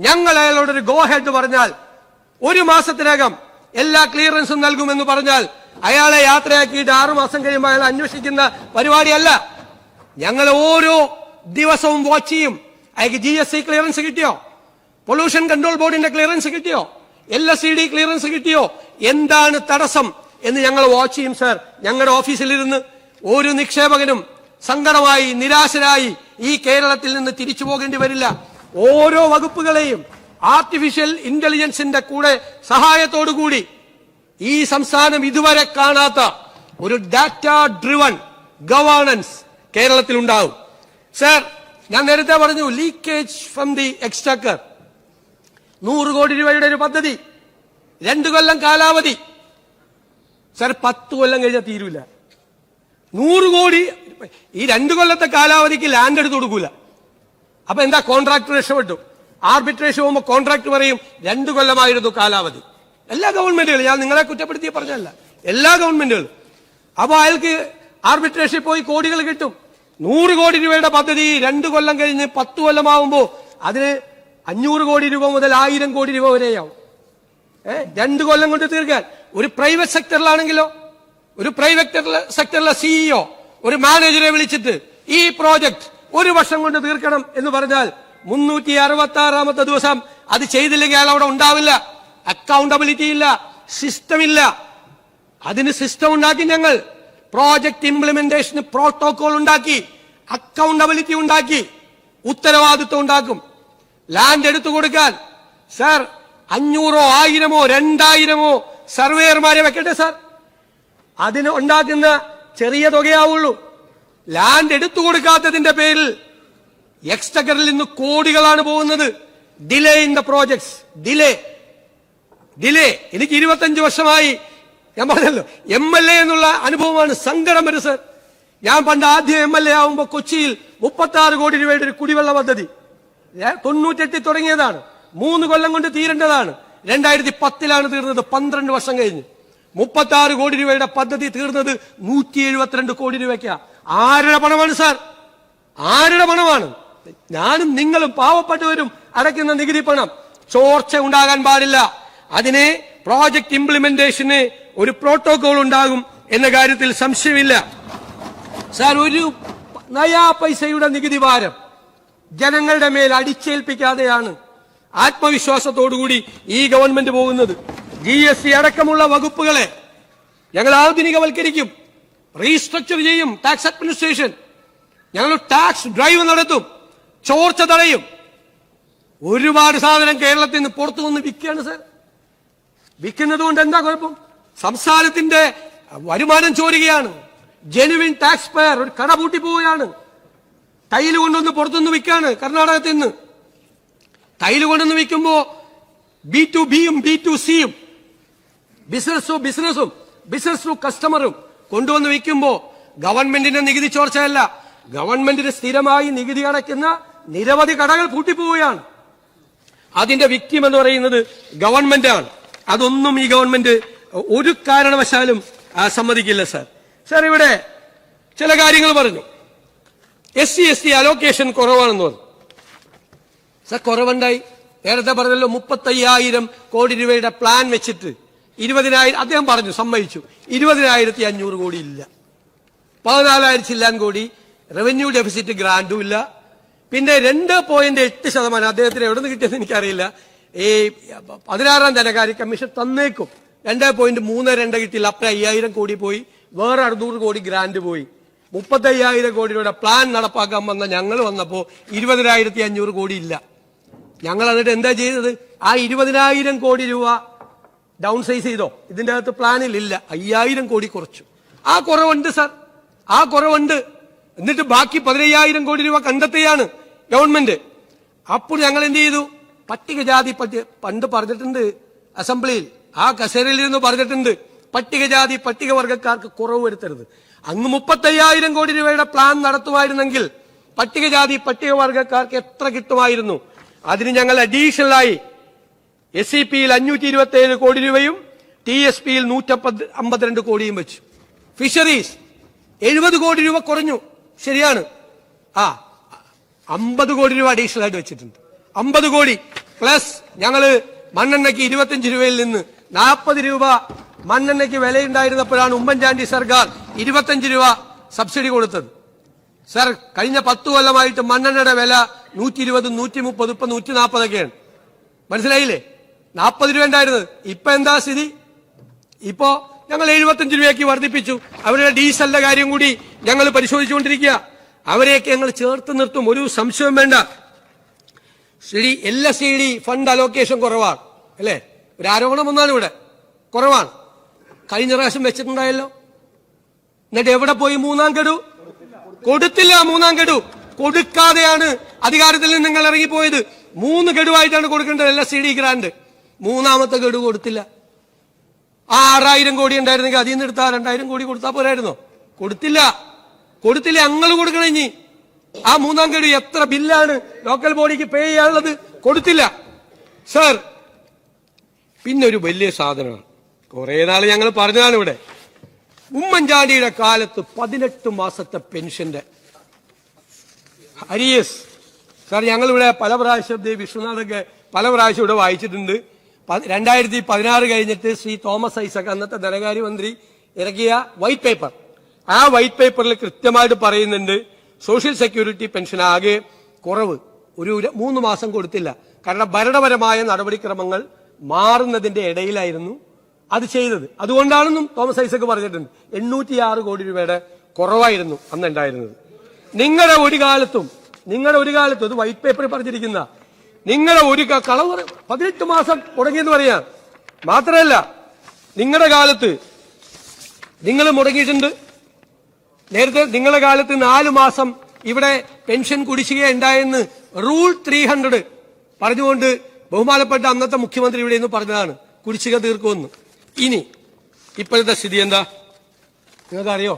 ഞങ്ങൾ അയാളോടൊരു ഗോ ഹെഡ് പറഞ്ഞാൽ 1 മാസത്തിനകം എല്ലാ ക്ലിയറൻസും നൽകുമെന്ന് പറഞ്ഞാൽ അയാളെ യാത്രയാക്കിയിട്ട് 6 മാസം കഴിയുമ്പോൾ അയാൾ അന്വേഷിക്കുന്ന പരിപാടിയല്ല. ഞങ്ങൾ ഓരോ ദിവസവും വാച്ച് ചെയ്യും. അയാൾക്ക് GST ക്ലിയറൻസ് കിട്ടിയോ? പൊല്യൂഷൻ കൺട്രോൾ ബോർഡിന്റെ ക്ലിയറൻസ് കിട്ടിയോ? LSED ക്ലിയറൻസ് കിട്ടിയോ? എന്താണ് തടസ്സം എന്ന് ഞങ്ങൾ വാച്ച് ചെയ്യും സാർ. ഞങ്ങളുടെ ഓഫീസിലിരുന്ന് ഒരു നിക്ഷേപകനും സങ്കടമായി, നിരാശരായി ഈ കേരളത്തിൽ നിന്ന് തിരിച്ചു പോകേണ്ടി വരില്ല. ഓരോ വകുപ്പുകളെയും ആർട്ടിഫിഷ്യൽ ഇന്റലിജൻസിന്റെ കൂടെ സഹായത്തോടുകൂടി ഈ സംസ്ഥാനം ഇതുവരെ കാണാത്ത ഒരു ഡാറ്റ ഡ്രിവൺ ഗവേണൻസ് കേരളത്തിൽ ഉണ്ടാവും. സാർ, ഞാൻ നേരത്തെ പറഞ്ഞു ലീക്കേജ് ഫ്രം ദി എക്സ്ചക്കർ, 100 കോടി രൂപയുടെ ഒരു പദ്ധതി, 2 കൊല്ലം കാലാവധി. സാർ, 10 കൊല്ലം കഴിഞ്ഞാൽ തീരൂല. 100 കോടി ഈ 2 കൊല്ലത്തെ കാലാവധിക്ക് ലാൻഡ് എടുത്ത് കൊടുക്കൂല. അപ്പൊ എന്താ? കോൺട്രാക്ടർ രക്ഷപ്പെട്ടു. ആർബിട്രേഷൻ പോകുമ്പോൾ കോൺട്രാക്ട് പറയും 2 കൊല്ലമായിരുന്നു കാലാവധി. എല്ലാ ഗവൺമെന്റുകളും, ഞാൻ നിങ്ങളെ കുറ്റപ്പെടുത്തി പറഞ്ഞല്ല, എല്ലാ ഗവൺമെന്റുകളും. അപ്പൊ അയാൾക്ക് ആർബിട്രേഷനിൽ പോയി കോടികൾ കിട്ടും. 100 കോടി രൂപയുടെ പദ്ധതി 2 കൊല്ലം കഴിഞ്ഞ് 10 കൊല്ലമാവുമ്പോ അതിന് 500 കോടി രൂപ മുതൽ 1000 കോടി രൂപ വരെയാവും. 2 കൊല്ലം കൊണ്ട് തീർക്കാൻ. ഒരു പ്രൈവറ്റ് സെക്ടറിലാണെങ്കിലോ, ഒരു പ്രൈവറ്റ് സെക്ടറിലെ CEO ഒരു മാനേജറെ വിളിച്ചിട്ട് ഈ പ്രോജക്ട് 1 വർഷം കൊണ്ട് തീർക്കണം എന്ന് പറഞ്ഞാൽ 366ാമത്തെ ദിവസം അത് ചെയ്തില്ലെങ്കിൽ അയാൾ അവിടെ ഉണ്ടാവില്ല. അക്കൗണ്ടബിലിറ്റി ഇല്ല, സിസ്റ്റം ഇല്ല. അതിന് സിസ്റ്റം ഉണ്ടാക്കി ഞങ്ങൾ. പ്രോജക്ട് ഇംപ്ലിമെന്റേഷന് പ്രോട്ടോകോൾ ഉണ്ടാക്കി, അക്കൗണ്ടബിലിറ്റി ഉണ്ടാക്കി, ഉത്തരവാദിത്വം ഉണ്ടാക്കും. ലാൻഡ് എടുത്തു കൊടുക്കാൻ. സാർ 500, 1000, 2000 സർവേയർമാരെ വെക്കട്ടെ സാർ. അതിന് ഉണ്ടാക്കുന്ന ചെറിയ തുകയാവുള്ളൂ. ലാൻഡ് എടുത്തു കൊടുക്കാത്തതിന്റെ പേരിൽ എക്സ്ചക്കറിൽ നിന്ന് കോടികളാണ് പോകുന്നത്. Delay in the projects, delay. എനിക്ക് 25 വർഷമായി, ഞാൻ പറഞ്ഞല്ലോ, MLA എന്നുള്ള അനുഭവമാണ്. സങ്കടം വരും സർ. ഞാൻ പണ്ട് ആദ്യം MLA ആവുമ്പോൾ കൊച്ചിയിൽ 36 കോടി രൂപയുടെ ഒരു കുടിവെള്ള പദ്ധതി 98 തുടങ്ങിയതാണ്. 3 കൊല്ലം കൊണ്ട് തീരേണ്ടതാണ്. 2010 തീർന്നത്. 12 വർഷം കഴിഞ്ഞ് 36 കോടി രൂപയുടെ പദ്ധതി തീർന്നത് 172 കോടി രൂപയ്ക്കാണ്. ആരുടെ പണമാണ് സാർ? ആരുടെ പണമാണ്? ഞാനും നിങ്ങളും പാവപ്പെട്ടവരും അടയ്ക്കുന്ന നികുതി പണം. ചോർച്ച ഉണ്ടാകാൻ പാടില്ല. അതിനെ പ്രോജക്ട് ഇംപ്ലിമെന്റേഷന് ഒരു പ്രോട്ടോകോൾ ഉണ്ടാകും എന്ന കാര്യത്തിൽ സംശയമില്ല. സാർ, ഒരു നയാ പൈസയുടെ നികുതി ഭാരം ജനങ്ങളുടെ മേൽ അടിച്ചേൽപ്പിക്കാതെയാണ് ആത്മവിശ്വാസത്തോടുകൂടി ഈ ഗവൺമെന്റ് പോകുന്നത്. GST അടക്കമുള്ള വകുപ്പുകളെ ഞങ്ങൾ ആധുനികവൽക്കരിക്കും, റീസ്ട്രക്ചർ ചെയ്യും. ടാക്സ് അഡ്മിനിസ്ട്രേഷൻ ഞങ്ങൾ ടാക്സ് ഡ്രൈവ് നടത്തും, ചോർച്ച തടയും. ഒരുപാട് സാധനം കേരളത്തിൽ നിന്ന് പുറത്തു വന്ന് വിൽക്കുകയാണ് സാർ. വിൽക്കുന്നത് കൊണ്ട് എന്താ കുഴപ്പം? സംസ്ഥാനത്തിന്റെ വരുമാനം ചോരുകയാണ്. ജെനുവിൻ ടാക്സ് പെയർ ഒരു കട പൂട്ടി പോവുകയാണ്. ടൈല് കൊണ്ടുവന്ന് പുറത്തുനിന്ന് വിൽക്കാണ്. കർണാടകത്തിൽ നിന്ന് ടൈല് കൊണ്ടുവന്ന് വിൽക്കുമ്പോ B2Bയും B2Cയും, ബിസിനസ് ടു കസ്റ്റമറും കൊണ്ടുവന്ന് വിൽക്കുമ്പോ ഗവൺമെന്റിന്റെ നികുതി ചോർച്ചയല്ല, ഗവൺമെന്റിന് സ്ഥിരമായി നികുതി അടയ്ക്കുന്ന നിരവധി കടകൾ പൂട്ടിപ്പോവുകയാണ്. അതിന്റെ വിക്ടിം എന്ന് പറയുന്നത് ഗവൺമെന്റാണ്. അതൊന്നും ഈ ഗവൺമെന്റ് ഒരു കാരണവശാലും സമ്മതിക്കില്ല സാർ. സാർ, ഇവിടെ ചില കാര്യങ്ങൾ പറഞ്ഞു. SC/ST അലോക്കേഷൻ കുറവാണെന്ന് പറഞ്ഞു. സാർ, കുറവുണ്ടായി. നേരത്തെ പറഞ്ഞല്ലോ 35,000 കോടി രൂപയുടെ പ്ലാൻ വെച്ചിട്ട് 20,000 അദ്ദേഹം പറഞ്ഞു, സമ്മതിച്ചു. 20,500 കോടി ഇല്ല. 14,000 ചില്ലാൻ കോടി റവന്യൂ ഡെഫിസിറ്റ് ഗ്രാന്റും ഇല്ല. പിന്നെ 2.8% അദ്ദേഹത്തിന് എവിടെ നിന്ന് കിട്ടിയെന്ന് എനിക്കറിയില്ല. ഈ 16ാം ധനകാര്യ കമ്മീഷൻ തന്നേക്കും. 2.32 കിട്ടിയില്ല. അപ്പം 5,000 കോടി പോയി. വേറെ 600 കോടി ഗ്രാന്റ് പോയി. 35,000 കോടി രൂപയുടെ പ്ലാൻ നടപ്പാക്കാൻ വന്ന ഞങ്ങൾ വന്നപ്പോ 20,500 കോടി ഇല്ല. ഞങ്ങൾ എന്നിട്ട് എന്താ ചെയ്തത്? ആ 20,000 കോടി രൂപ ഡൗൺ സൈസ് ചെയ്തോ? ഇതിന്റെ അകത്ത് പ്ലാനിൽ ഇല്ല. 5,000 കോടി കുറച്ചു. ആ കുറവുണ്ട് സാർ, ആ കുറവുണ്ട്. എന്നിട്ട് ബാക്കി 15,000 കോടി രൂപ കണ്ടെത്തുകയാണ് ഗവൺമെന്റ്. അപ്പോൾ ഞങ്ങൾ എന്ത് ചെയ്തു? പട്ടികജാതി പണ്ട് പറഞ്ഞിട്ടുണ്ട് അസംബ്ലിയിൽ, ആ കസേരയിൽ നിന്ന് പറഞ്ഞിട്ടുണ്ട്, പട്ടികജാതി പട്ടികവർഗക്കാർക്ക് കുറവ് വരുത്തരുത്. അങ്ങ് 35,000 കോടി രൂപയുടെ പ്ലാൻ നടത്തുമായിരുന്നെങ്കിൽ പട്ടികജാതി പട്ടികവർഗക്കാർക്ക് എത്ര കിട്ടുമായിരുന്നു? അതിന് ഞങ്ങൾ അഡീഷണലായി SEPയിൽ 527 കോടി രൂപയും TSPയിൽ 152 കോടിയും വെച്ചു. ഫിഷറീസ് 70 കോടി രൂപ കുറഞ്ഞു, ശരിയാണ്. 50 കോടി രൂപ അഡീഷണൽ ആയിട്ട് വെച്ചിട്ടുണ്ട്. 50 കോടി പ്ലസ് ഞങ്ങള് മണ്ണെണ്ണയ്ക്ക് 25 രൂപയിൽ നിന്ന് 40 രൂപ മണ്ണെണ്ണയ്ക്ക് വിലയുണ്ടായിരുന്നപ്പോഴാണ് ഉമ്മൻചാണ്ടി സർക്കാർ 25 രൂപ സബ്സിഡി കൊടുത്തത്. സർ, കഴിഞ്ഞ 10 കൊല്ലമായിട്ട് മണ്ണെണ്ണയുടെ വില 120, 130, ഇപ്പൊ 140 മനസ്സിലായില്ലേ? 40 രൂപ ഉണ്ടായിരുന്നത്. ഇപ്പൊ എന്താ സ്ഥിതി? ഇപ്പോ ഞങ്ങൾ 75 രൂപയ്ക്ക് വർദ്ധിപ്പിച്ചു. അവരുടെ ഡീസലിന്റെ കാര്യം കൂടി ഞങ്ങൾ പരിശോധിച്ചുകൊണ്ടിരിക്കുക. അവരെയൊക്കെ ഞങ്ങൾ ചേർത്ത് നിർത്തും, ഒരു സംശയവും വേണ്ട. LSD ഫണ്ട് അലോക്കേഷൻ കുറവാണ് അല്ലേ? ഒരു ആരോപണം വന്നാണ് ഇവിടെ. കുറവാണ്. കഴിഞ്ഞ പ്രാവശ്യം വെച്ചിട്ടുണ്ടായല്ലോ. എന്നിട്ട് എവിടെ പോയി 3ാം ഗഡു? കൊടുത്തില്ല. 3ാം ഗഡു കൊടുക്കാതെയാണ് അധികാരത്തിൽ നിന്ന് നിങ്ങൾ ഇറങ്ങിപ്പോയത്. 3 ഗഡുവായിട്ടാണ് കൊടുക്കേണ്ടത് LSD ഗ്രാന്റ്. 3ാമത്തെ ഗഡു കൊടുത്തില്ല. ആ 6,000 കോടി ഉണ്ടായിരുന്നെങ്കിൽ അതിൽ നിന്ന് എടുത്താൽ 2,000 കോടി കൊടുത്താൽ പോരായിരുന്നോ? കൊടുത്തില്ല. ഞങ്ങൾ കൊടുക്കണം. ഇനി ആ 3ാം ഗഡു എത്ര ബില്ലാണ് ലോക്കൽ ബോഡിക്ക് പേ ചെയ്യാനുള്ളത്? കൊടുത്തില്ല സർ. പിന്നെ ഒരു വലിയ സാധനമാണ്, കുറെ നാൾ ഞങ്ങൾ പറഞ്ഞതാണ് ഇവിടെ. ഉമ്മൻചാണ്ടിയുടെ കാലത്ത് 18 മാസത്തെ പെൻഷന്റെ അരിയസ്. സാർ, ഞങ്ങളിവിടെ പല പ്രാവശ്യം വിശ്വനാഥൊക്കെ പല പ്രാവശ്യം ഇവിടെ വായിച്ചിട്ടുണ്ട്. 2016 കഴിഞ്ഞിട്ട് ശ്രീ തോമസ് ഐസക്, അന്നത്തെ ധനകാര്യമന്ത്രി, ഇറക്കിയ വൈറ്റ് പേപ്പർ. ആ വൈറ്റ് പേപ്പറിൽ കൃത്യമായിട്ട് പറയുന്നുണ്ട് സോഷ്യൽ സെക്യൂരിറ്റി പെൻഷൻ ആകെ കുറവ് ഒരു 3 മാസം കൊടുത്തില്ല. കാരണം ഭരണപരമായ നടപടിക്രമങ്ങൾ മാറുന്നതിന്റെ ഇടയിലായിരുന്നു അത് ചെയ്തത്. അതുകൊണ്ടാണെന്നും തോമസ് ഐസക് പറഞ്ഞിട്ടുണ്ട്. 806 കോടി രൂപയുടെ കുറവായിരുന്നു അന്ന് ഉണ്ടായിരുന്നത്. നിങ്ങളുടെ ഒരു കാലത്തും ഇത് വൈറ്റ് പേപ്പറിൽ പറഞ്ഞിരിക്കുന്ന നിങ്ങളെ ഒരു കളവ് 18 മാസം മുടങ്ങിയെന്ന് പറയാം. മാത്രമല്ല നിങ്ങളുടെ കാലത്ത് നിങ്ങൾ മുടങ്ങിയിട്ടുണ്ട്. നേരത്തെ നിങ്ങളുടെ കാലത്ത് 4 മാസം ഇവിടെ പെൻഷൻ കുടിശ്ശിക ഉണ്ടായെന്ന് റൂൾ 300 പറഞ്ഞുകൊണ്ട് ബഹുമാനപ്പെട്ട അന്നത്തെ മുഖ്യമന്ത്രി ഇവിടെ നിന്ന് പറഞ്ഞതാണ് കുടിശ്ശിക തീർക്കുമെന്ന്. ഇനി ഇപ്പോഴത്തെ സ്ഥിതി എന്താ നിങ്ങൾക്കറിയോ?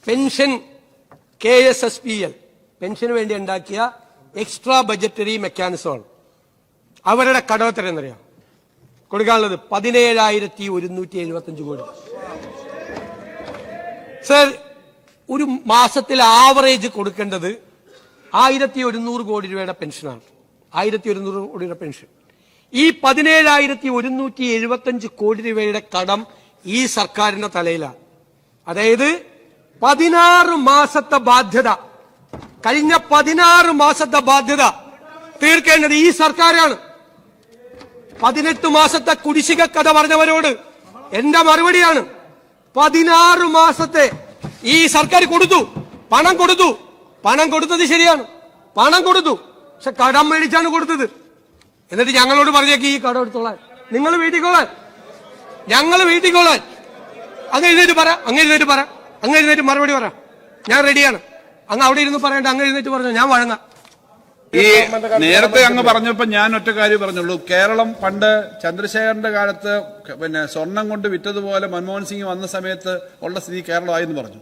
പെൻഷൻ KSSPL പെൻഷന് വേണ്ടി ഉണ്ടാക്കിയ എക്സ്ട്രാ ബജറ്ററി മെക്കാനിസമാണ്. അവരുടെ കടം എത്ര എന്നറിയാം? കൊടുക്കാനുള്ളത് 17,175 കോടി. സർ, ഒരു മാസത്തിൽ ആവറേജ് കൊടുക്കേണ്ടത് 1,100 കോടി രൂപയുടെ പെൻഷനാണ്. 1,100 കോടിയുടെ പെൻഷൻ. ഈ 17,175 കോടി രൂപയുടെ കടം ഈ സർക്കാരിന്റെ തലയിലാണ്. അതായത് 16 മാസത്തെ ബാധ്യത, കഴിഞ്ഞ 16 മാസത്തെ ബാധ്യത തീർക്കേണ്ടത് ഈ സർക്കാരാണ്. 18 മാസത്തെ കുടിശ്ശിക കഥ പറഞ്ഞവരോട് എന്റെ മറുപടിയാണ്, 16 മാസത്തെ ഈ സർക്കാർ കൊടുത്തു, പണം കൊടുത്തു. പണം കൊടുത്തത് ശരിയാണ്, പണം കൊടുത്തു. പക്ഷെ കടം മേടിച്ചാണ് കൊടുത്തത്. എന്നിട്ട് ഞങ്ങളോട് പറഞ്ഞേക്ക് ഈ കടം എടുത്തോളാൻ, നിങ്ങൾ വീട്ടിക്കോളാൻ, ഞങ്ങൾ വീട്ടിക്കോളാൻ. അങ്ങ് എഴുന്നേറ്റ് പറ, അങ്ങ് എഴുന്നേറ്റ് പറ, അങ്ങ് എഴുന്നേറ്റ് മറുപടി പറ. ഞാൻ റെഡിയാണ്. അങ്ങ് അവിടെ ഇരുന്ന് പറയണ്ട, അങ്ങ് എഴുന്നേറ്റ് പറഞ്ഞു, ഞാൻ വഴങ്ങാം. ഈ നേരത്തെ അങ്ങ് പറഞ്ഞപ്പോ ഞാൻ ഒറ്റ കാര്യം പറഞ്ഞുള്ളൂ. കേരളം പണ്ട് ചന്ദ്രശേഖരന്റെ കാലത്ത് സ്വർണം കൊണ്ട് വിറ്റതുപോലെ മൻമോഹൻ സിംഗ് വന്ന സമയത്ത് ഉള്ള സ്ഥിതി കേരളമായെന്ന് പറഞ്ഞു.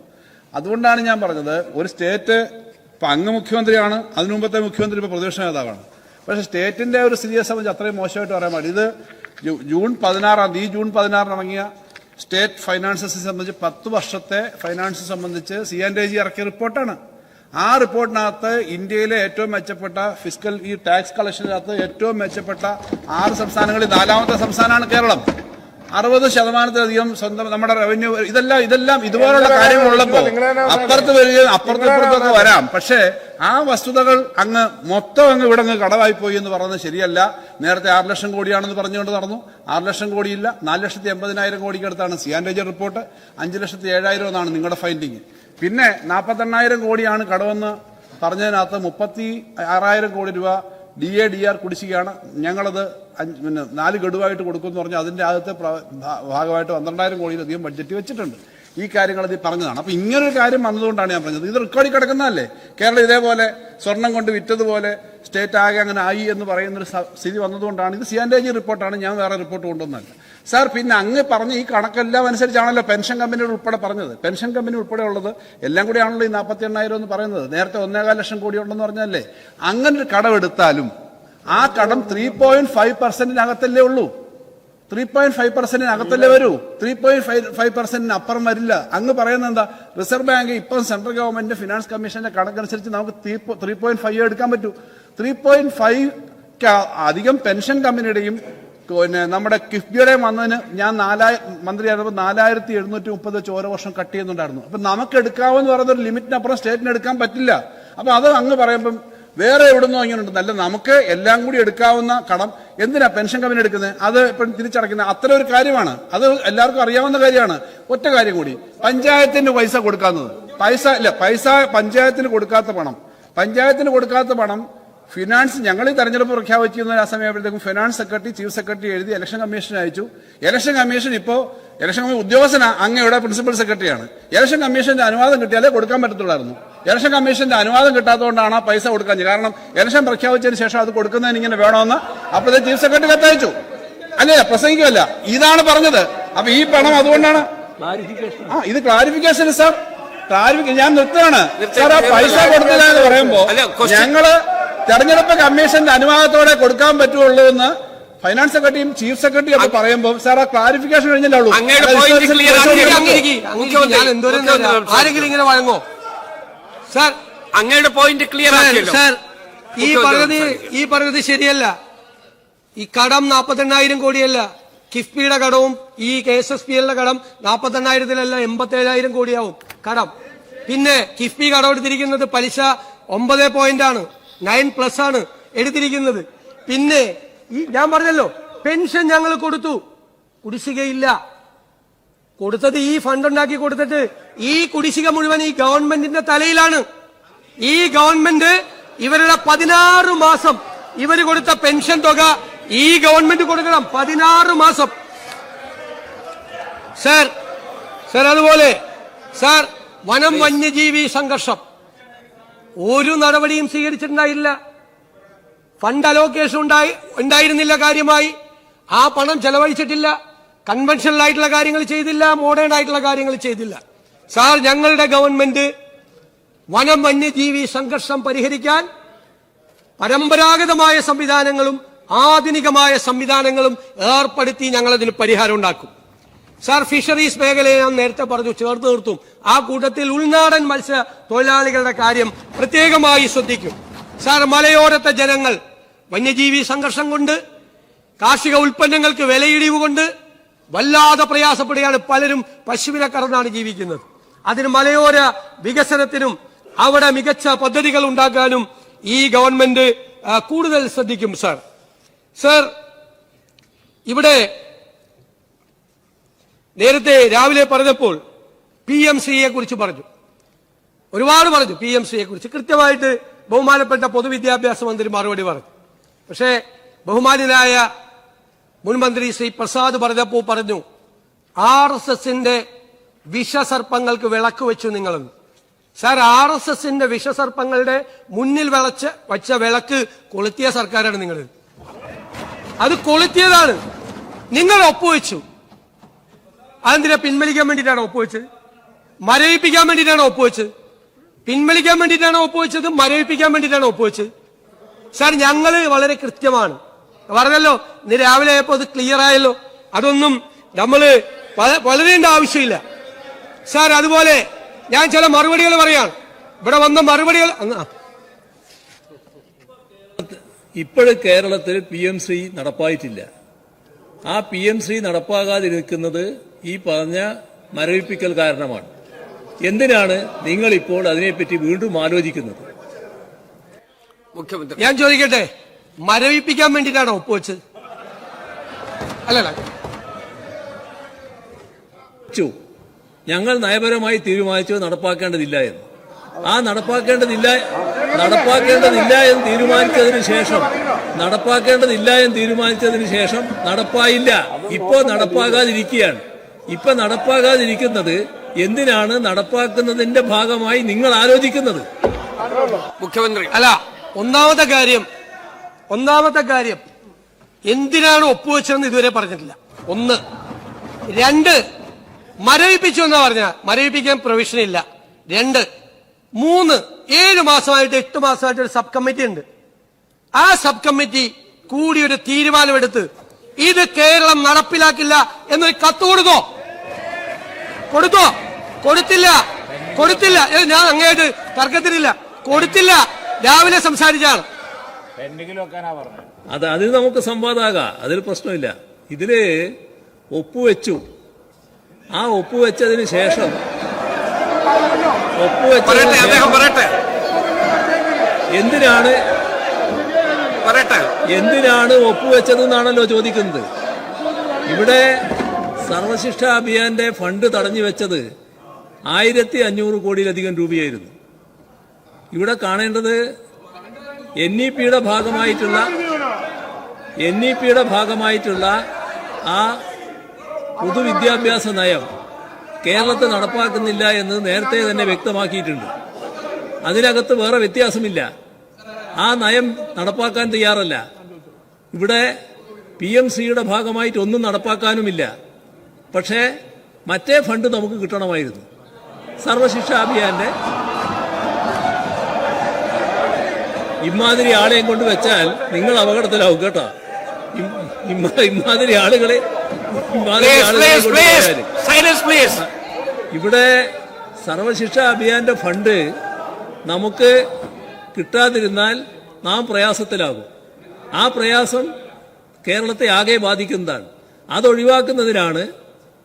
അതുകൊണ്ടാണ് ഞാൻ പറഞ്ഞത്, ഒരു സ്റ്റേറ്റ് ഇപ്പൊ അങ്ങ് മുഖ്യമന്ത്രിയാണ്, അതിനു മുമ്പത്തെ മുഖ്യമന്ത്രി ഇപ്പൊ പ്രതിപക്ഷ നേതാവാണ്. പക്ഷെ സ്റ്റേറ്റിന്റെ ഒരു സ്ഥിതിയെ സംബന്ധിച്ച് അത്രയും മോശമായിട്ട് പറയാൻ പാടില്ല. ഇത് ജൂൺ 16 ഇറങ്ങിയ സ്റ്റേറ്റ് ഫൈനാൻസസിനെ സംബന്ധിച്ച് 10 വർഷത്തെ ഫൈനാൻസ് സംബന്ധിച്ച് CNDG ഇറക്കിയ റിപ്പോർട്ടാണ്. ആ റിപ്പോർട്ടിനകത്ത് ഇന്ത്യയിലെ ഏറ്റവും മെച്ചപ്പെട്ട ഫിസ്ക്കൽ ഈ ടാക്സ് കളക്ഷനകത്ത് ഏറ്റവും മെച്ചപ്പെട്ട 6 സംസ്ഥാനങ്ങളിൽ 4ാമത്തെ സംസ്ഥാനമാണ് കേരളം. 60% സ്വന്തം നമ്മുടെ റവന്യൂ. ഇതെല്ലാം ഇതുപോലുള്ള കാര്യങ്ങളുള്ളപ്പോൾ അപ്പുറത്ത് വരികയും അപ്പുറത്തൊക്കെ വരാം. പക്ഷേ ആ വസ്തുതകൾ മൊത്തം ഇവിടെ കടവായി പോയി എന്ന് പറയുന്നത് ശരിയല്ല. നേരത്തെ 6 ലക്ഷം കോടിയാണെന്ന് പറഞ്ഞുകൊണ്ട് നടന്നു. 6 ലക്ഷം കോടിയില്ല, 4,80,000 കോടിക്കടുത്താണ് CNDG റിപ്പോർട്ട്. 5,07,000 എന്നാണ് നിങ്ങളുടെ ഫൈൻഡിങ്. പിന്നെ 48,000 കോടിയാണ് കടമെന്ന് പറഞ്ഞതിനകത്ത് 36,000 കോടി രൂപ DADR കുടിശ്ശികയാണ്. ഞങ്ങളത് 4 ഗഡുവായിട്ട് കൊടുക്കുമെന്ന് പറഞ്ഞാൽ അതിന്റെ ആദ്യത്തെ ഭാഗമായിട്ട് 12,000 കോടിയിലധികം ബഡ്ജറ്റ് വെച്ചിട്ടുണ്ട്. ഈ കാര്യങ്ങൾ ഇത് പറഞ്ഞതാണ്. അപ്പൊ ഇങ്ങനൊരു കാര്യം വന്നതുകൊണ്ടാണ് ഞാൻ പറഞ്ഞത്. ഇത് റെക്കോർഡിൽ കിടക്കുന്നതല്ലേ? കേരളം ഇതേപോലെ സ്വർണം കൊണ്ട് വിറ്റതുപോലെ സ്റ്റേറ്റ് ആകെ അങ്ങനെ ആയി എന്ന് പറയുന്നൊരു സ്ഥിതി വന്നതുകൊണ്ടാണ്. ഇത് CNDG റിപ്പോർട്ടാണ്, ഞാൻ വേറെ റിപ്പോർട്ട് കൊണ്ടുവന്നല്ല. സാർ, പിന്നെ അങ്ങ് പറഞ്ഞ ഈ കണക്കെല്ലാം അനുസരിച്ചാണല്ലോ പെൻഷൻ കമ്പനികൾ ഉൾപ്പെടെ പറഞ്ഞത്. പെൻഷൻ കമ്പനി ഉൾപ്പെടെ ഉള്ളത് എല്ലാം കൂടിയാണല്ലോ ഈ 48,000 എന്ന് പറയുന്നത്. നേരത്തെ 1.25 ലക്ഷം കോടി ഉണ്ടെന്ന് പറഞ്ഞല്ലേ? അങ്ങനെ ഒരു കടമെടുത്താലും ആ കടം 3.5%-നകത്തല്ലേ ഉള്ളൂ. 3.5%-നകത്തല്ലേ വരൂ. 3.5%-ന് അപ്പുറം വരില്ല. അങ്ങ് പറയുന്നത് എന്താ? റിസർവ് ബാങ്ക് ഇപ്പം സെൻട്രൽ ഗവൺമെന്റ് ഫിനാൻസ് കമ്മീഷന്റെ കണക്കനുസരിച്ച് നമുക്ക് 3.5 എടുക്കാൻ പറ്റൂ. 3.5 അധികം പെൻഷൻ കമ്പനിയുടെയും നമ്മുടെ കിഫ്ബിയുടെയും വന്നതിന് ഞാൻ മന്ത്രിയായിരുന്നപ്പോൾ 4,730 ഓരോ വർഷം കട്ട് ചെയ്യുന്നുണ്ടായിരുന്നു. അപ്പൊ നമുക്ക് എടുക്കാമെന്ന് പറയുന്ന ഒരു ലിമിറ്റിനപ്പുറം സ്റ്റേറ്റിന് എടുക്കാൻ പറ്റില്ല. അപ്പൊ അത് അങ്ങ് പറയുമ്പം വേറെ എവിടുന്നോ ഇങ്ങനെ ഉണ്ടെന്നല്ല, നമുക്ക് എല്ലാം കൂടി എടുക്കാവുന്ന കടം എന്തിനാ പെൻഷൻ കമ്പനി എടുക്കുന്നത്? അത് ഇപ്പം തിരിച്ചടയ്ക്കുന്നത് അത്ര ഒരു കാര്യമാണ്. അത് എല്ലാവർക്കും അറിയാവുന്ന കാര്യമാണ്. ഒറ്റ കാര്യം കൂടി, പഞ്ചായത്തിന് പൈസ കൊടുക്കാത്തത് പൈസ പഞ്ചായത്തിന് കൊടുക്കാത്ത പണം ഫിനാൻസ് ഞങ്ങൾ ഈ തെരഞ്ഞെടുപ്പ് പ്രഖ്യാപിച്ചിരുന്ന ആ സമയപ്പോഴത്തേക്കും ഫിനാൻസ് സെക്രട്ടറി, ചീഫ് സെക്രട്ടറി എഴുതി ഇലക്ഷൻ കമ്മീഷന് അയച്ചു. ഇലക്ഷൻ കമ്മീഷൻ ഉദ്യോഗസ്ഥനാ, അങ്ങയുടെ പ്രിൻസിപ്പൽ സെക്രട്ടറിയാണ്. ഇലക്ഷൻ കമ്മീഷന്റെ അനുവാദം കിട്ടിയാലേ കൊടുക്കാൻ പറ്റത്തുള്ളായിരുന്നു. ഇലക്ഷൻ കമ്മീഷന്റെ അനുവാദം കിട്ടാത്തതുകൊണ്ടാണ് ആ പൈസ കൊടുക്കാൻ. കാരണം ഇലക്ഷൻ പ്രഖ്യാപിച്ചതിന് ശേഷം അത് കൊടുക്കുന്നതിന് ഇങ്ങനെ വേണമെന്ന് അപ്പോഴത്തെ ചീഫ് സെക്രട്ടറി കത്തയച്ചു. അല്ലേ, പ്രസംഗിക്കുമല്ല, ഇതാണ് പറഞ്ഞത്. അപ്പൊ ഈ പണം അതുകൊണ്ടാണ് ഇത് ക്ലാരിഫിക്കേഷൻ സാർ. ഞാൻ നിർത്തുകയാണ് സാർ. ആ പൈസ കൊടുത്തില്ല എന്ന് പറയുമ്പോ ഞങ്ങള് തെരഞ്ഞെടുപ്പ് കമ്മീഷന്റെ അനുവാദത്തോടെ കൊടുക്കാൻ പറ്റുള്ളൂ എന്ന് ഫൈനാൻസ് സെക്രട്ടറിയും ചീഫ് സെക്രട്ടറിയും ഒക്കെ പറയുമ്പോൾ സാർ ആ ക്ലാരിഫിക്കേഷൻ കഴിഞ്ഞല്ലേ ഉള്ളൂ. ആരെങ്കിലും ഇങ്ങനെ വഴങ്ങോ സാർ? അങ്ങയുടെ പോയിന്റ് ക്ലിയർ ആക്കിയല്ലോ സാർ. ഈ പറഞ്ഞത് ശരിയല്ല. ഈ കടം 48,000 കോടിയല്ല. കിഫ്ബിയുടെ കടവും ഈ KSSPL കടം 48,000-ലല്ല 87,000 കോടിയാവും കടം. പിന്നെ കിഫ്ബി കടം എടുത്തിരിക്കുന്നത് പലിശ 9 9+ ആണ് എടുത്തിരിക്കുന്നത്. പിന്നെ ഈ ഞാൻ പറഞ്ഞല്ലോ, പെൻഷൻ ഞങ്ങൾ കൊടുത്തു, കുടിശ്ശികയില്ല. കൊടുത്തത് ഈ ഫണ്ട് ഉണ്ടാക്കി കൊടുത്തിട്ട് ഈ കുടിശ്ശിക മുഴുവൻ ഈ ഗവൺമെന്റിന്റെ തലയിലാണ്. ഈ ഗവൺമെന്റ് ഇവരുടെ 16 മാസം ഇവര് കൊടുത്ത പെൻഷൻ തുക ഈ ഗവൺമെന്റ് കൊടുക്കണം 16 മാസം. സർ അതുപോലെ സർ വനം വന്യജീവി സംഘർഷം ഒരു നടപടിയും സ്വീകരിച്ചിട്ടുണ്ടായില്ല. ഫണ്ട് അലോക്കേഷൻ ഉണ്ടായിരുന്നില്ല കാര്യമായി. ആ പണം ചെലവഴിച്ചിട്ടില്ല. കൺവെൻഷണൽ ആയിട്ടുള്ള കാര്യങ്ങൾ ചെയ്തില്ല, മോഡേൺ ആയിട്ടുള്ള കാര്യങ്ങൾ ചെയ്തില്ല. സാർ, ഞങ്ങളുടെ ഗവൺമെന്റ് വനം വന്യജീവി സംഘർഷം പരിഹരിക്കാൻ പരമ്പരാഗതമായ സംവിധാനങ്ങളും ആധുനികമായ സംവിധാനങ്ങളും ഏർപ്പെടുത്തി ഞങ്ങളതിന് പരിഹാരം ഉണ്ടാക്കും. സാർ, ഫിഷറീസ് മേഖലയെ ഞാൻ നേരത്തെ പറഞ്ഞു, ചേർത്ത് നിർത്തും. ആ കൂട്ടത്തിൽ ഉൾനാടൻ മത്സ്യ തൊഴിലാളികളുടെ കാര്യം പ്രത്യേകമായി ശ്രദ്ധിക്കും. സാർ, മലയോരത്തെ ജനങ്ങൾ വന്യജീവി സംഘർഷം കൊണ്ട്, കാർഷിക ഉൽപ്പന്നങ്ങൾക്ക് വിലയിടിവ് കൊണ്ട് വല്ലാതെ പ്രയാസപ്പെടുകയാണ്. പലരും പശുവിനെ കറന്നാണ് ജീവിക്കുന്നത്. അതിന് മലയോര വികസനത്തിനും അവിടെ മികച്ച പദ്ധതികൾ ഉണ്ടാക്കാനും ഈ ഗവൺമെന്റ് കൂടുതൽ ശ്രദ്ധിക്കും. സർ, ഇവിടെ നേരത്തെ രാവിലെ പറഞ്ഞപ്പോൾ PMCയെ കുറിച്ച് പറഞ്ഞു, ഒരുപാട് പറഞ്ഞു. PMCയെ കുറിച്ച് കൃത്യമായിട്ട് ബഹുമാനപ്പെട്ട പൊതുവിദ്യാഭ്യാസ മന്ത്രി മറുപടി പറഞ്ഞു. പക്ഷേ ബഹുമാന്യനായ മുൻമന്ത്രി ശ്രീ പ്രസാദ് പറഞ്ഞപ്പോൾ പറഞ്ഞു, RSSന്റെ വിഷസർപ്പങ്ങൾക്ക് വിളക്ക് വെച്ചു നിങ്ങളെന്ന്. സാർ, RSSന്റെ വിഷസർപ്പങ്ങളുടെ മുന്നിൽ വച്ച വിളക്ക് കൊളുത്തിയ സർക്കാരാണ് നിങ്ങൾ. അത് കൊളുത്തിയതാണ്. നിങ്ങൾ ഒപ്പുവെച്ചു. അതെന്തിനാ? പിൻവലിക്കാൻ വേണ്ടിയിട്ടാണ് ഒപ്പുവെച്ചത്? മരവിപ്പിക്കാൻ വേണ്ടിയിട്ടാണ് ഒപ്പുവെച്ചത്? പിൻവലിക്കാൻ വേണ്ടിയിട്ടാണ് ഒപ്പുവെച്ചത്? മരവിപ്പിക്കാൻ വേണ്ടിയിട്ടാണ് ഒപ്പുവെച്ചത്? സാർ, ഞങ്ങള് വളരെ കൃത്യമാണ് പറഞ്ഞല്ലോ. ഇന്ന് രാവിലെ ആയപ്പോൾ അത് ക്ലിയർ ആയല്ലോ. അതൊന്നും നമ്മള് വളരേണ്ട ആവശ്യമില്ല. സാർ, അതുപോലെ ഞാൻ ചില മറുപടികൾ പറയാം. ഇവിടെ വന്ന മറുപടികൾ ഇപ്പോഴും കേരളത്തിൽ PMC നടപ്പായിട്ടില്ല. ആ PMC നടപ്പാകാതിരിക്കുന്നത് ഈ പറഞ്ഞ മരവിപ്പിക്കൽ കാരണമാണ്. എന്തിനാണ് നിങ്ങൾ ഇപ്പോൾ അതിനെപ്പറ്റി വീണ്ടും ആലോചിക്കുന്നത്? മുഖ്യമന്ത്രി, ഞാൻ ചോദിക്കട്ടെ, മരവിപ്പിക്കാൻ വേണ്ടിയിട്ടാണോ ഒപ്പുവെച്ചത്? അല്ലല്ല, ഞങ്ങൾ നയപരമായി തീരുമാനിച്ചു നടപ്പാക്കേണ്ടതില്ല എന്ന്. ആ നടപ്പാക്കേണ്ടതില്ല എന്ന് തീരുമാനിച്ചതിന് ശേഷം നടപ്പായില്ല. ഇപ്പോ നടപ്പാകാതിരിക്കുകയാണ്. ഇപ്പൊ നടപ്പാകാതിരിക്കുന്നത് എന്തിനാണ് നടപ്പാക്കുന്നതിന്റെ ഭാഗമായി നിങ്ങൾ ആലോചിക്കുന്നത്? മുഖ്യമന്ത്രി, അല്ല, ഒന്നാമത്തെ കാര്യം എന്തിനാണ് ഒപ്പുവെച്ചതെന്ന് ഇതുവരെ പറഞ്ഞിട്ടില്ല. 1. 2, മരവിപ്പിച്ചു എന്നാ പറഞ്ഞ, മരവിപ്പിക്കാൻ പ്രൊവിഷൻ ഇല്ല. 2. 3, 7 മാസമായിട്ട് 8 മാസമായിട്ട് ഒരു സബ് കമ്മിറ്റി ഉണ്ട്. ആ സബ് കമ്മിറ്റി കൂടി ഒരു തീരുമാനമെടുത്ത് ഇത് കേരളം നടപ്പിലാക്കില്ല എന്നൊരു കത്ത് കൊടുത്തില്ല. ഞാൻ അങ്ങേട്ട് തർക്കത്തിനില്ല. കൊടുത്തില്ല. രാവിലെ സംസാരിച്ചാണ്. അതിൽ നമുക്ക് സംവാദമാകാം, അതിൽ പ്രശ്നമില്ല. ഇതില് ഒപ്പുവെച്ചു. ആ ഒപ്പുവെച്ചതിന് ശേഷം എന്തിനാണ് ഒപ്പുവെച്ചതെന്നാണല്ലോ ചോദിക്കുന്നത്. ഇവിടെ സർവശിക്ഷാ അഭിയാന്റെ ഫണ്ട് തടഞ്ഞു വെച്ചത് 1500 കോടിയിലധികം രൂപയായിരുന്നു. ഇവിടെ കാണേണ്ടത് NEPയുടെ ഭാഗമായിട്ടുള്ള ആ പൊതുവിദ്യാഭ്യാസ നയം കേരളത്തിൽ നടപ്പാക്കുന്നില്ല എന്ന് നേരത്തെ തന്നെ വ്യക്തമാക്കിയിട്ടുണ്ട്. അതിനകത്ത് വേറെ വ്യത്യാസമില്ല. ആ നയം നടപ്പാക്കാൻ തയ്യാറല്ല. ഇവിടെ PMCയുടെ ഭാഗമായിട്ട് ഒന്നും നടപ്പാക്കാനുമില്ല. പക്ഷേ മറ്റേ ഫണ്ട് നമുക്ക് കിട്ടണമായിരുന്നു. സർവശിക്ഷാ അഭിയാന്റെ ഇമാതിരി ആളെയും കൊണ്ട് വെച്ചാൽ നിങ്ങൾ അപകടത്തിലാവും കേട്ടോ. ഇമാതിരി ആളുകളെ ഇവിടെ സർവശിക്ഷാ അഭിയാന്റെ ഫണ്ട് നമുക്ക് കിട്ടാതിരുന്നാൽ നാം പ്രയാസത്തിലാകും. ആ പ്രയാസം കേരളത്തെ ആകെ ബാധിക്കുന്നതാണ്. അതൊഴിവാക്കുന്നതിനാണ്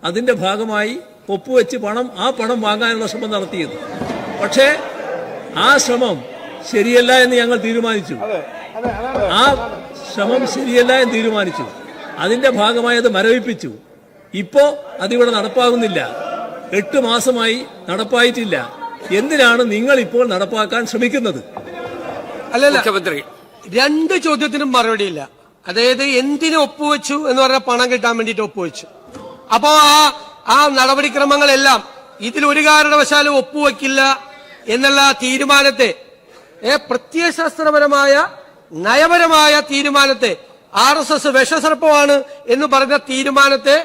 അതിന്റെ ഭാഗമായി ഒപ്പുവെച്ച് ആ പണം വാങ്ങാനുള്ള ശ്രമം നടത്തിയത്. പക്ഷേ ആ ശ്രമം ശരിയല്ല എന്ന് ഞങ്ങൾ തീരുമാനിച്ചു. അതിന്റെ ഭാഗമായി അത് മരവിപ്പിച്ചു. ഇപ്പോ അതിവിടെ നടപ്പാകുന്നില്ല. 8 മാസമായി നടപ്പായിട്ടില്ല. എന്തിനാണ് നിങ്ങൾ ഇപ്പോൾ നടപ്പാക്കാൻ ശ്രമിക്കുന്നത്? മുഖ്യമന്ത്രി, രണ്ട് ചോദ്യത്തിനും മറുപടിയില്ല. അതായത് എന്തിനു ഒപ്പുവെച്ചു എന്ന് പറഞ്ഞാൽ പണം കിട്ടാൻ വേണ്ടിയിട്ട് ഒപ്പുവെച്ചു. അപ്പോ ആ നടപടിക്രമങ്ങളെല്ലാം ഇതിൽ ഒരു കാരണവശാലും ഒപ്പുവെക്കില്ല എന്നുള്ള തീരുമാനത്തെ, പ്രത്യയശാസ്ത്രപരമായ നയപരമായ തീരുമാനത്തെ, RSS വിഷസർപ്പമാണ് എന്ന് പറഞ്ഞ തീരുമാനത്തെ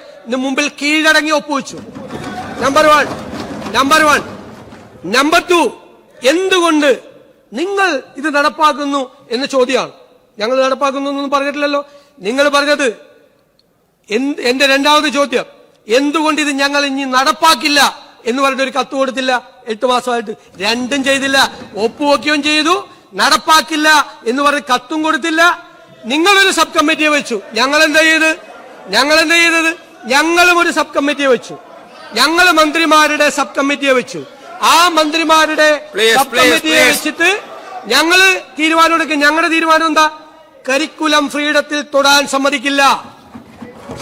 മുമ്പിൽ കീഴടങ്ങി ഒപ്പുവെച്ചു. Number one. നമ്പർ 2, എന്തുകൊണ്ട് നിങ്ങൾ ഇത് നടപ്പാക്കുന്നു എന്ന ചോദ്യമാണ്. ഞങ്ങൾ നടപ്പാക്കുന്നു എന്നൊന്നും പറഞ്ഞിട്ടില്ലല്ലോ. നിങ്ങൾ പറഞ്ഞത് എന്റെ രണ്ടാമത് ചോദ്യം, എന്തുകൊണ്ട് ഇത് ഞങ്ങൾ ഇനി നടപ്പാക്കില്ല എന്ന് പറഞ്ഞിട്ട് ഒരു കത്ത് കൊടുത്തില്ല 8 മാസമായിട്ട്? രണ്ടും ചെയ്തില്ല. ഒപ്പുവെക്കുകയും ചെയ്തു, നടപ്പാക്കില്ല എന്ന് പറഞ്ഞ് കത്തും കൊടുത്തില്ല. നിങ്ങളൊരു സബ് കമ്മിറ്റിയെ വെച്ചു. ഞങ്ങൾ എന്താ ചെയ്തത്? ഞങ്ങളും ഒരു സബ് കമ്മിറ്റിയെ വെച്ചു. ഞങ്ങൾ മന്ത്രിമാരുടെ സബ് കമ്മിറ്റിയെ വെച്ചു. ആ മന്ത്രിമാരുടെ സബ് കമ്മിറ്റിയെ വെച്ചിട്ട് ഞങ്ങള് തീരുമാനമെടുക്കും. ഞങ്ങളുടെ തീരുമാനം എന്താ? കരിക്കുലം ഫ്രീഡത്തിൽ തൊടാൻ സമ്മതിക്കില്ല.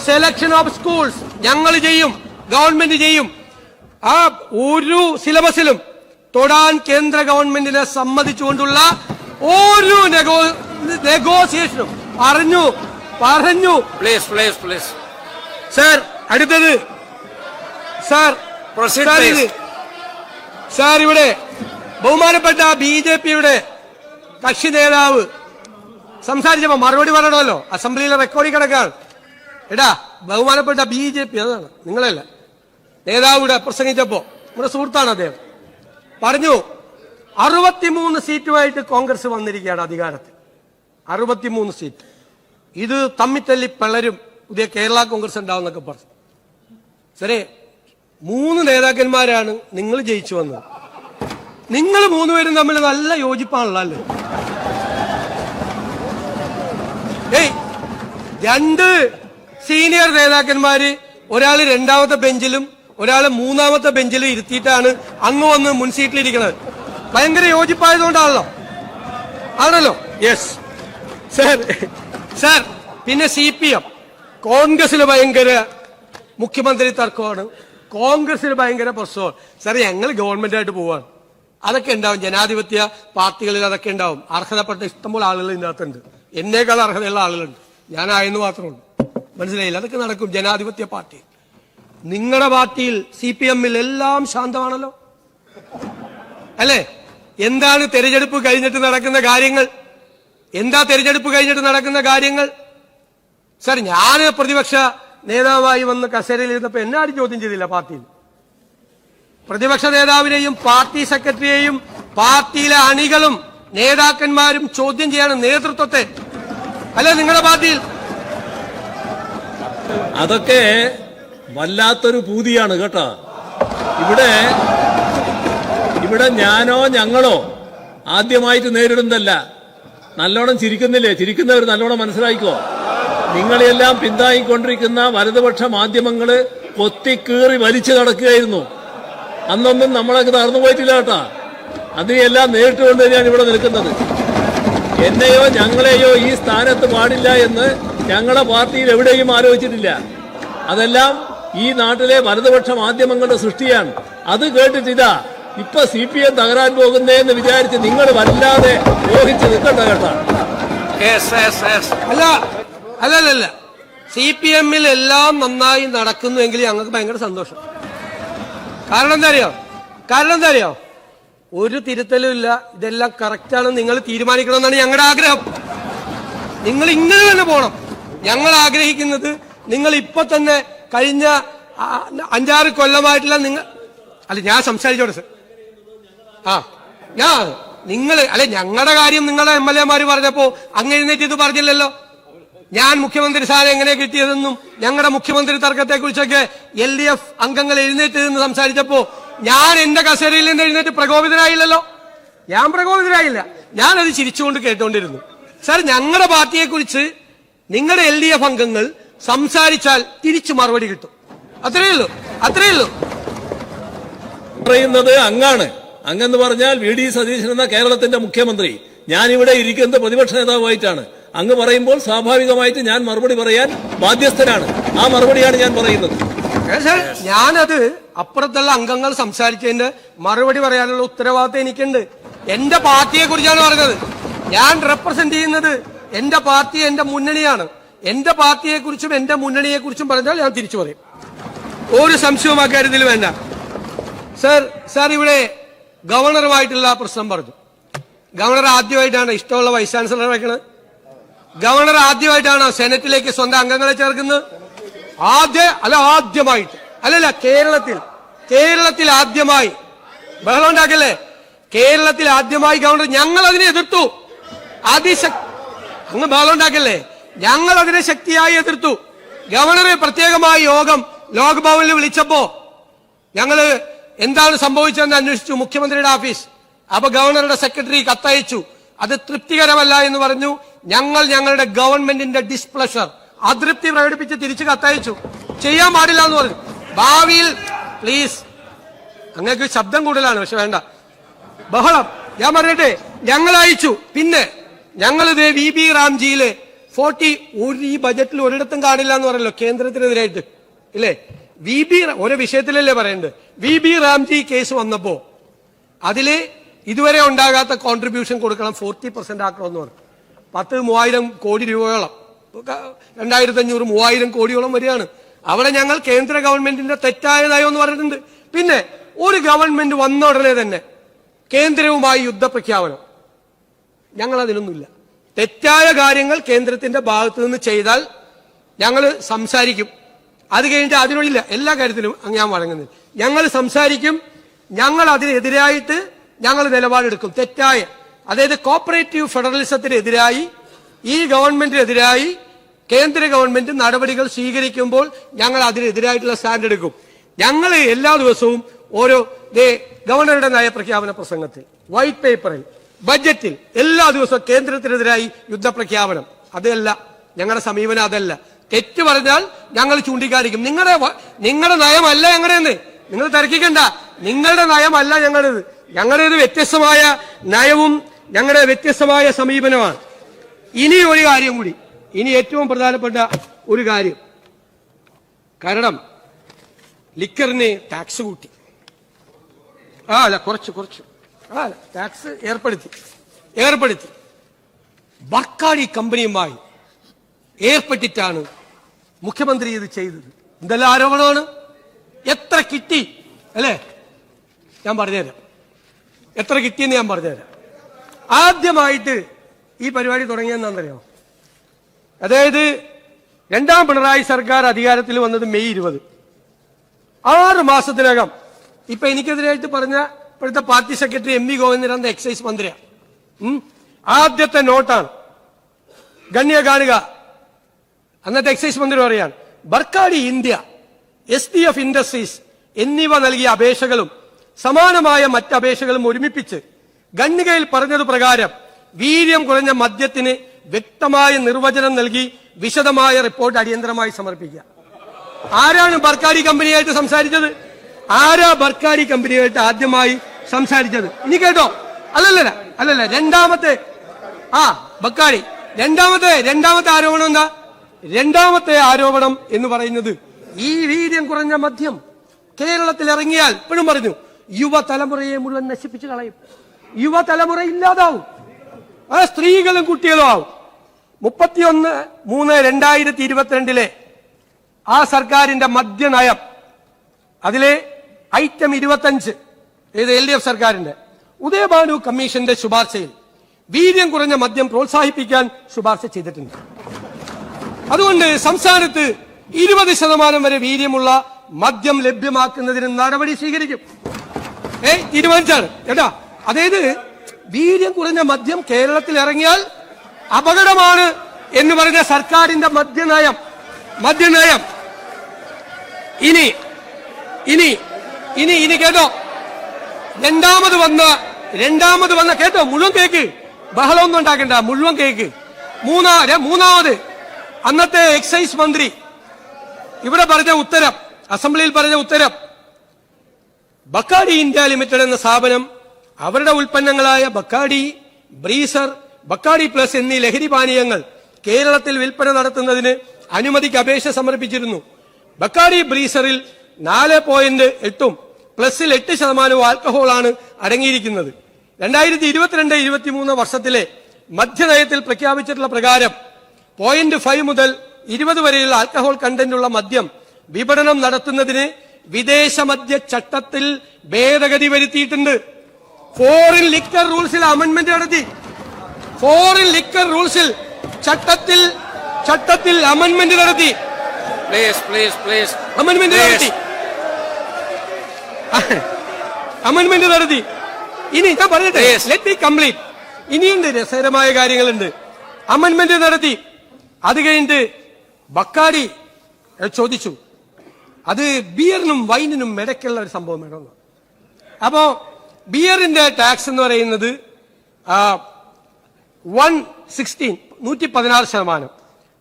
സെലക്ഷൻ ഓഫ് സ്കൂൾസ് ഞങ്ങൾ ചെയ്യും, ഗവൺമെന്റ് ചെയ്യും. ആ ഒരു സിലബസിലും തൊടാൻ കേന്ദ്ര ഗവൺമെന്റിനെ സമ്മതിച്ചുകൊണ്ടുള്ള ഒരു നെഗോസിയേഷനും പറഞ്ഞു. പ്ലീസ്. സാർ, അടുത്തത് സാർ ഇവിടെ ബഹുമാനപ്പെട്ട BJPയുടെ കക്ഷി നേതാവ് സംസാരിച്ചപ്പോ മറുപടി പറയണമല്ലോ. അസംബ്ലിയിലെ റെക്കോർഡിൽ കിടക്കാണ്. ബഹുമാനപ്പെട്ട BJP, അതാണ് നിങ്ങളല്ല, നേതാവ് ഇവിടെ പ്രസംഗിച്ചപ്പോ നമ്മുടെ സുഹൃത്താണ് അദ്ദേഹം, പറഞ്ഞു 63 സീറ്റുമായിട്ട് കോൺഗ്രസ് വന്നിരിക്കുകയാണ് അധികാരത്തിൽ. 63 സീറ്റ്. ഇത് തമ്മിത്തല്ലി പിളരും, പുതിയ കേരള കോൺഗ്രസ് ഉണ്ടാവുന്നൊക്കെ പറഞ്ഞു. ശരി, 3 നേതാക്കന്മാരാണ് നിങ്ങൾ ജയിച്ചു വന്നത്. നിങ്ങൾ 3 പേരും തമ്മിൽ നല്ല യോജിപ്പാണല്ലോ. 2 സീനിയർ നേതാക്കന്മാര്, ഒരാള് 2ാമത്തെ ബെഞ്ചിലും ഒരാള് 3ാമത്തെ ബെഞ്ചിലും ഇരുത്തിയിട്ടാണ് അങ്ങ് വന്ന് മുൻ സീറ്റിലിരിക്കുന്നത്. ഭയങ്കര യോജിപ്പായതുകൊണ്ടാണല്ലോ. ആണല്ലോ. Yes sir. പിന്നെ CPM, കോൺഗ്രസിൽ ഭയങ്കര മുഖ്യമന്ത്രി തർക്കമാണ്, കോൺഗ്രസിൽ ഭയങ്കര പ്രശ്നമാണ്. സാർ, ഞങ്ങൾ ഗവൺമെന്റായിട്ട് പോവാണ്. അതൊക്കെ ഉണ്ടാവും, ജനാധിപത്യ പാർട്ടികളിൽ അതൊക്കെ ഉണ്ടാവും. അർഹതപ്പെട്ട ഇഷ്ടംപോലെ ആളുകൾ ഇതിനകത്തുണ്ട്. എന്നേക്കാൾ അർഹതയുള്ള ആളുകളുണ്ട്. ഞാനായെന്ന് മാത്രമുള്ളൂ. മനസ്സിലായില്ല? അതൊക്കെ നടക്കും ജനാധിപത്യ പാർട്ടി. നിങ്ങളുടെ പാർട്ടിയിൽ CPM-ൽ എല്ലാം ശാന്തമാണല്ലോ, അല്ലേ? എന്താണ് തെരഞ്ഞെടുപ്പ് കഴിഞ്ഞിട്ട് നടക്കുന്ന കാര്യങ്ങൾ? സാർ, ഞാൻ പ്രതിപക്ഷ നേതാവായി വന്ന് കസേരയിൽ ഇരുന്നപ്പോ എന്നെ ആരും ചോദ്യം ചെയ്തില്ല പാർട്ടിയിൽ. പ്രതിപക്ഷ നേതാവിനെയും പാർട്ടി സെക്രട്ടറിയെയും പാർട്ടിയിലെ അണികളും നേതാക്കന്മാരും ചോദ്യം ചെയ്യാണ് നേതൃത്വത്തെ, അല്ലെ നിങ്ങളുടെ പാർട്ടിയിൽ? അതൊക്കെ വല്ലാത്തൊരു പൂതിയാണ് കേട്ടോ. ഇവിടെ ഞാനോ ഞങ്ങളോ ആദ്യമായിട്ട് നേരിടുന്നതല്ല. നല്ലോണം ചിരിക്കുന്നില്ലേ? ചിരിക്കുന്നവർ നല്ലോണം മനസ്സിലാക്കിക്കോ. നിങ്ങളെല്ലാം പിന്താങ്ങിക്കൊണ്ടിരിക്കുന്ന വലതുപക്ഷ മാധ്യമങ്ങള് കൊത്തിക്കീറി വലിച്ചു നടക്കുകയായിരുന്നു. അന്നൊന്നും നമ്മളൊക്കെ തളർന്നു പോയിട്ടില്ല കേട്ടാ. അതിനെല്ലാം നേരിട്ടുകൊണ്ട് തന്നെയാണ് ഇവിടെ നിൽക്കുന്നത്. എന്നെയോ ഞങ്ങളെയോ ഈ സ്ഥാനത്ത് പാടില്ല എന്ന് ഞങ്ങളെ പാർട്ടിയിൽ എവിടെയും ആലോചിച്ചിട്ടില്ല. അതെല്ലാം ഈ നാട്ടിലെ വലതുപക്ഷ മാധ്യമങ്ങളുടെ സൃഷ്ടിയാണ്. അത് കേട്ടിട്ടില്ല ഇപ്പൊ CPM തകരാൻ പോകുന്നതെന്ന് വിചാരിച്ച് നിങ്ങൾ വല്ലാതെ ഊഹിച്ച് നിൽക്കണ്ട കേട്ടാ. അല്ല, CPM-ൽ എല്ലാം നന്നായി നടക്കുന്നുവെങ്കിൽ ഞങ്ങൾക്ക് ഭയങ്കര സന്തോഷം. കാരണം എന്താ അറിയോ? ഒരു തിരുത്തലും ഇല്ല. ഇതെല്ലാം കറക്റ്റാണ്. നിങ്ങൾ തീരുമാനിക്കണമെന്നാണ് ഞങ്ങളുടെ ആഗ്രഹം. നിങ്ങൾ ഇങ്ങനെ തന്നെ പോകണം. ഞങ്ങൾ ആഗ്രഹിക്കുന്നത് നിങ്ങൾ ഇപ്പൊ തന്നെ കഴിഞ്ഞ 5-6 കൊല്ലമായിട്ടുള്ള ഞാൻ സംസാരിച്ചോട്ടെ സർ. ഞങ്ങളുടെ കാര്യം നിങ്ങളുടെ MLA-മാര് പറഞ്ഞപ്പോ അങ്ങ് എഴുന്നേറ്റ് ഇത് പറഞ്ഞില്ലല്ലോ. ഞാൻ മുഖ്യമന്ത്രി സ്ഥാനം എങ്ങനെ കിട്ടിയതെന്നും ഞങ്ങളുടെ മുഖ്യമന്ത്രി തർക്കത്തെ കുറിച്ചൊക്കെ LDF അംഗങ്ങൾ എഴുന്നേറ്റ് നിന്ന് സംസാരിച്ചപ്പോ ഞാൻ എന്റെ കസേരയിൽ നിന്ന് എഴുന്നേറ്റ് പ്രകോപിതനായില്ലല്ലോ. ഞാൻ പ്രകോപിതനായില്ല. ഞാനത് ചിരിച്ചുകൊണ്ട് കേട്ടോണ്ടിരുന്നു. സാർ, ഞങ്ങളുടെ പാർട്ടിയെ കുറിച്ച് നിങ്ങളുടെ LDF അംഗങ്ങൾ സംസാരിച്ചാൽ തിരിച്ചു മറുപടി കിട്ടും. അത്രയേ ഉള്ളൂ. പറയുന്നത് അങ്ങാണ്. അങ്ങെന്ന് പറഞ്ഞാൽ VD സതീശൻ എന്ന കേരളത്തിന്റെ മുഖ്യമന്ത്രി. ഞാനിവിടെ ഇരിക്കുന്നത് പ്രതിപക്ഷ നേതാവായിട്ടാണ്. അങ്ങ് പറയുമ്പോൾ സ്വാഭാവികമായിട്ട് ഞാൻ മറുപടി പറയാൻ ബാധ്യസ്ഥനാണ്. ആ മറുപടിയാണ് ഞാൻ പറയുന്നത്. ഞാനത് അപ്പുറത്തുള്ള അംഗങ്ങൾ സംസാരിച്ചതിന്റെ മറുപടി പറയാനുള്ള ഉത്തരവാദിത്തം എനിക്കുണ്ട്. എന്റെ പാർട്ടിയെ കുറിച്ചാണ് പറഞ്ഞത്. ഞാൻ റെപ്രസെന്റ് ചെയ്യുന്നത് എന്റെ പാർട്ടി, എന്റെ മുന്നണിയാണ്. എന്റെ പാർട്ടിയെക്കുറിച്ചും എന്റെ മുന്നണിയെക്കുറിച്ചും പറഞ്ഞാൽ ഞാൻ തിരിച്ചു പറയും. ഒരു സംശയവും ആ കാര്യത്തിൽ വേണ്ട. സാർ ഇവിടെ ഗവർണറുമായിട്ടുള്ള പ്രശ്നം പറഞ്ഞു. ഗവർണർ ആദ്യമായിട്ടാണ് ഇഷ്ടമുള്ള വൈസ് ചാൻസലറെ വെക്കുന്നത്. ഗവർണർ ആദ്യമായിട്ടാണ് സെനറ്റിലേക്ക് സ്വന്തം അംഗങ്ങളെ ചേർക്കുന്നത്. ആദ്യമായിട്ട് അല്ലല്ല, കേരളത്തിൽ ആദ്യമായി. ബഹളം ഉണ്ടാക്കല്ലേ? കേരളത്തിൽ ആദ്യമായി ഗവർണർ. ഞങ്ങൾ അതിനെ എതിർത്തു. അങ്ങ് ബഹളം ഉണ്ടാക്കല്ലേ? ഞങ്ങൾ അതിനെ ശക്തിയായി എതിർത്തു. ഗവർണറെ പ്രത്യേകമായ യോഗം ലോക്ഭവനിൽ വിളിച്ചപ്പോ ഞങ്ങള് എന്താണ് സംഭവിച്ചതെന്ന് അന്വേഷിച്ചു മുഖ്യമന്ത്രിയുടെ ഓഫീസ്. അപ്പൊ ഗവർണറുടെ സെക്രട്ടറി കത്തയച്ചു. അത് തൃപ്തികരമല്ല എന്ന് പറഞ്ഞു. ഞങ്ങളുടെ ഗവൺമെന്റിന്റെ ഡിസ്പ്ലഷർ, അതൃപ്തി പ്രകടിപ്പിച്ച് തിരിച്ച് കത്തയച്ചു. ചെയ്യാൻ പാടില്ല എന്ന് പറഞ്ഞു. ഭാവിയിൽ പ്ലീസ്, അങ്ങക്ക് ശബ്ദം കൂടുതലാണ്, പക്ഷെ വേണ്ട ബഹളം. ഞാൻ പറയട്ടെ, ഞങ്ങൾ അയച്ചു. പിന്നെ ഞങ്ങളിത് VB റാംജിയില് 40 ഈ ബജറ്റിൽ ഒരിടത്തും കാണില്ല എന്ന് പറയല്ലോ കേന്ദ്രത്തിനെതിരായിട്ട്, ഇല്ലേ? ഓരോ വിഷയത്തിലല്ലേ പറയേണ്ടത്. VB റാംജി കേസ് വന്നപ്പോ അതില് ഇതുവരെ ഉണ്ടാകാത്ത കോൺട്രിബ്യൂഷൻ കൊടുക്കണം, 40% ആക്കണമെന്ന് പറഞ്ഞു. 10,000 കോടി രൂപയോളം, 2,500-3,000 കോടിയോളം വരികയാണ്. അവിടെ ഞങ്ങൾ കേന്ദ്ര ഗവൺമെന്റിന്റെ തെറ്റായ നയം എന്ന് പറഞ്ഞിട്ടുണ്ട്. പിന്നെ ഒരു ഗവൺമെന്റ് വന്ന ഉടനെ തന്നെ കേന്ദ്രവുമായി യുദ്ധപ്രഖ്യാപനം. ഞങ്ങൾ അതിലൊന്നുമില്ല. തെറ്റായ കാര്യങ്ങൾ കേന്ദ്രത്തിന്റെ ഭാഗത്തു നിന്ന് ചെയ്താൽ ഞങ്ങൾ സംസാരിക്കും. അത് കഴിഞ്ഞിട്ട് അതിനുള്ള എല്ലാ കാര്യത്തിലും ഞാൻ വഴങ്ങുന്നില്ല. ഞങ്ങൾ സംസാരിക്കും. ഞങ്ങൾ അതിനെതിരായിട്ട് ഞങ്ങൾ നിലപാടെടുക്കും. തെറ്റായ, അതായത് കോപ്പറേറ്റീവ് ഫെഡറലിസത്തിനെതിരായി, ഈ ഗവൺമെന്റിനെതിരായി കേന്ദ്ര ഗവൺമെന്റ് നടപടികൾ സ്വീകരിക്കുമ്പോൾ ഞങ്ങൾ അതിനെതിരായിട്ടുള്ള സ്റ്റാൻഡ് എടുക്കും. ഞങ്ങൾ എല്ലാ ദിവസവും ഓരോ ഗവർണറുടെ നയപ്രഖ്യാപന പ്രസംഗത്തിൽ, വൈറ്റ് പേപ്പറിൽ, ബജറ്റിൽ എല്ലാ ദിവസവും കേന്ദ്രത്തിനെതിരായി യുദ്ധപ്രഖ്യാപനം. അതല്ല ഞങ്ങളുടെ സമീപനം, അതല്ല. തെറ്റ് പറഞ്ഞാൽ ഞങ്ങൾ ചൂണ്ടിക്കാണിക്കും. നിങ്ങളുടെ നയമല്ല ഞങ്ങളുടെന്ന് നിങ്ങൾ തർക്കിക്കണ്ട. നിങ്ങളുടെ നയമല്ല ഞങ്ങളുടേത്. ഞങ്ങളുടേത് വ്യത്യസ്തമായ നയവും ഞങ്ങളുടെ വ്യത്യസ്തമായ സമീപനമാണ്. ഇനി ഒരു കാര്യം കൂടി, ഇനി ഏറ്റവും പ്രധാനപ്പെട്ട ഒരു കാര്യം, കാരണം ലിക്കറിന് ടാക്സ് കൂട്ടി, കുറച്ച് ടാക്സ് ഏർപ്പെടുത്തി ബർക്കാഡി കമ്പനിയുമായി ഏർപ്പെട്ടിട്ടാണ് മുഖ്യമന്ത്രി ഇത് ചെയ്തത്. എന്തെല്ലാം ആരോപണമാണ്, എത്ര കിട്ടി അല്ലേ? ഞാൻ പറഞ്ഞുതരാം എത്ര കിട്ടിയെന്ന് ഞാൻ പറഞ്ഞുതരാം. ആദ്യമായിട്ട് ഈ പരിപാടി തുടങ്ങിയെന്നറിയാമോ? അതായത് രണ്ടാം പിണറായി സർക്കാർ അധികാരത്തിൽ വന്നത് മെയ് 20. 6 മാസത്തിനകം ഇപ്പൊ എനിക്കെതിരായിട്ട് പറഞ്ഞ ഇപ്പോഴത്തെ party secretary MV Govindan excise മന്ത്രിയാണ്. ആദ്യത്തെ നോട്ടാണ്. ഗണ്യ കാണുക. അന്നത്തെ എക്സൈസ് മന്ത്രി പറയാണ്, ബർക്കാഡി ഇന്ത്യ, SDF ഇൻഡസ്ട്രീസ് എന്നിവ നൽകിയ അപേക്ഷകളും സമാനമായ മറ്റ് അപേക്ഷകളും ഒരുമിപ്പിച്ച് ഗണ്ണികയിൽ പറഞ്ഞത് പ്രകാരം വീര്യം കുറഞ്ഞ മദ്യത്തിന് വ്യക്തമായ നിർവചനം നൽകി വിശദമായ റിപ്പോർട്ട് അടിയന്തരമായി സമർപ്പിക്കുക. ആരാണ് ബർക്കാഡി കമ്പനിയായിട്ട് സംസാരിച്ചത്? ആരാ ബർക്കാഡി കമ്പനിയായിട്ട് ആദ്യമായി സംസാരിച്ചത്? ഇനി കേട്ടോ. അല്ലല്ല രണ്ടാമത്തെ ബർക്കാഡി രണ്ടാമത്തെ ആരോപണം എന്താ? രണ്ടാമത്തെ ആരോപണം എന്ന് പറയുന്നത് ഈ വീര്യം കുറഞ്ഞ മദ്യം കേരളത്തിൽ ഇറങ്ങിയാൽ, ഇപ്പോഴും പറഞ്ഞു, യുവതലമുറയെ മുഴുവൻ നശിപ്പിച്ചു കളയും. യുവതലമുറ ഇല്ലാതാവും. സ്ത്രീകളും കുട്ടികളും ആവും. 31/3/2022 ആ സർക്കാരിന്റെ മദ്യനയം, അതിലെ ഐറ്റം 25, ഏത് LDF സർക്കാരിന്റെ ഉദയഭാനു കമ്മീഷന്റെ ശുപാർശയിൽ വീര്യം കുറഞ്ഞ മദ്യം പ്രോത്സാഹിപ്പിക്കാൻ ശുപാർശ ചെയ്തിട്ടുണ്ട്. അതുകൊണ്ട് സംസ്ഥാനത്ത് 20% വരെ വീര്യമുള്ള മദ്യം ലഭ്യമാക്കുന്നതിന് നടപടി സ്വീകരിക്കും. തീരുമാനിച്ചാണ് കേട്ടാ. അതായത് വീര്യം കുറഞ്ഞ മദ്യം കേരളത്തിൽ ഇറങ്ങിയാൽ അപകടമാണ് എന്ന് പറഞ്ഞ സർക്കാരിന്റെ മദ്യനയം ഇനി കേട്ടോ. രണ്ടാമത് വന്ന കേട്ടോ, മുഴുവൻ കേക്ക്, ബഹളമൊന്നും ഉണ്ടാക്കണ്ട, മുഴുവൻ കേക്ക്. മൂന്നാമത് അന്നത്തെ എക്സൈസ് മന്ത്രി ഇവിടെ പറഞ്ഞ ഉത്തരം, അസംബ്ലിയിൽ പറഞ്ഞ ഉത്തരം, ബക്കാഡി ഇന്ത്യ ലിമിറ്റഡ് എന്ന സ്ഥാപനം അവരുടെ ഉൽപ്പന്നങ്ങളായ ബക്കാഡി, ബ്രീസർ, ബക്കാഡി പ്ലസ് എന്നീ ലഹരി പാനീയങ്ങൾ കേരളത്തിൽ വിൽപ്പന നടത്തുന്നതിന് അനുമതിക്ക് അപേക്ഷ സമർപ്പിച്ചിരുന്നു. ബക്കാഡി ബ്രീസറിൽ 4.8 പ്ലസിൽ 8% ആൽക്കഹോളാണ് അടങ്ങിയിരിക്കുന്നത്. 2022-23 വർഷത്തിലെ മദ്യനയത്തിൽ പ്രഖ്യാപിച്ചിട്ടുള്ള പ്രകാരം 0.5 മുതൽ 20 വരെയുള്ള ആൽക്കഹോൾ കണ്ടന്റുള്ള മദ്യം വിപണനം നടത്തുന്നതിന് വിദേശ മദ്യ ചട്ടത്തിൽ ഭേദഗതി വരുത്തിയിട്ടുണ്ട്. ഫോറിൻ ലിക്കർ റൂൾസിൽ അമെന്റ്മെന്റ് നടത്തി. ഫോറിൻ ലിക്കർ റൂൾസിൽ ചട്ടത്തിൽ അമെന്റ്മെന്റ് നടത്തി. അമെന്റ്മെന്റ് നടത്തി. ഇനി ഞാൻ പറയട്ടെ, ലെറ്റ് മീ കംപ്ലീറ്റ്. ഇനിയുണ്ട് രസകരമായ കാര്യങ്ങളുണ്ട്. അമെന്റ്മെന്റ് നടത്തി. അത് കഴിഞ്ഞിട്ട് ബക്കാടി ചോദിച്ചു, അത് ബിയറിനും വൈനിനും ഇടയ്ക്കുള്ള ഒരു സംഭവം വേണമെന്ന്. അപ്പോ ബിയറിന്റെ ടാക്സ് എന്ന് പറയുന്നത് 116%,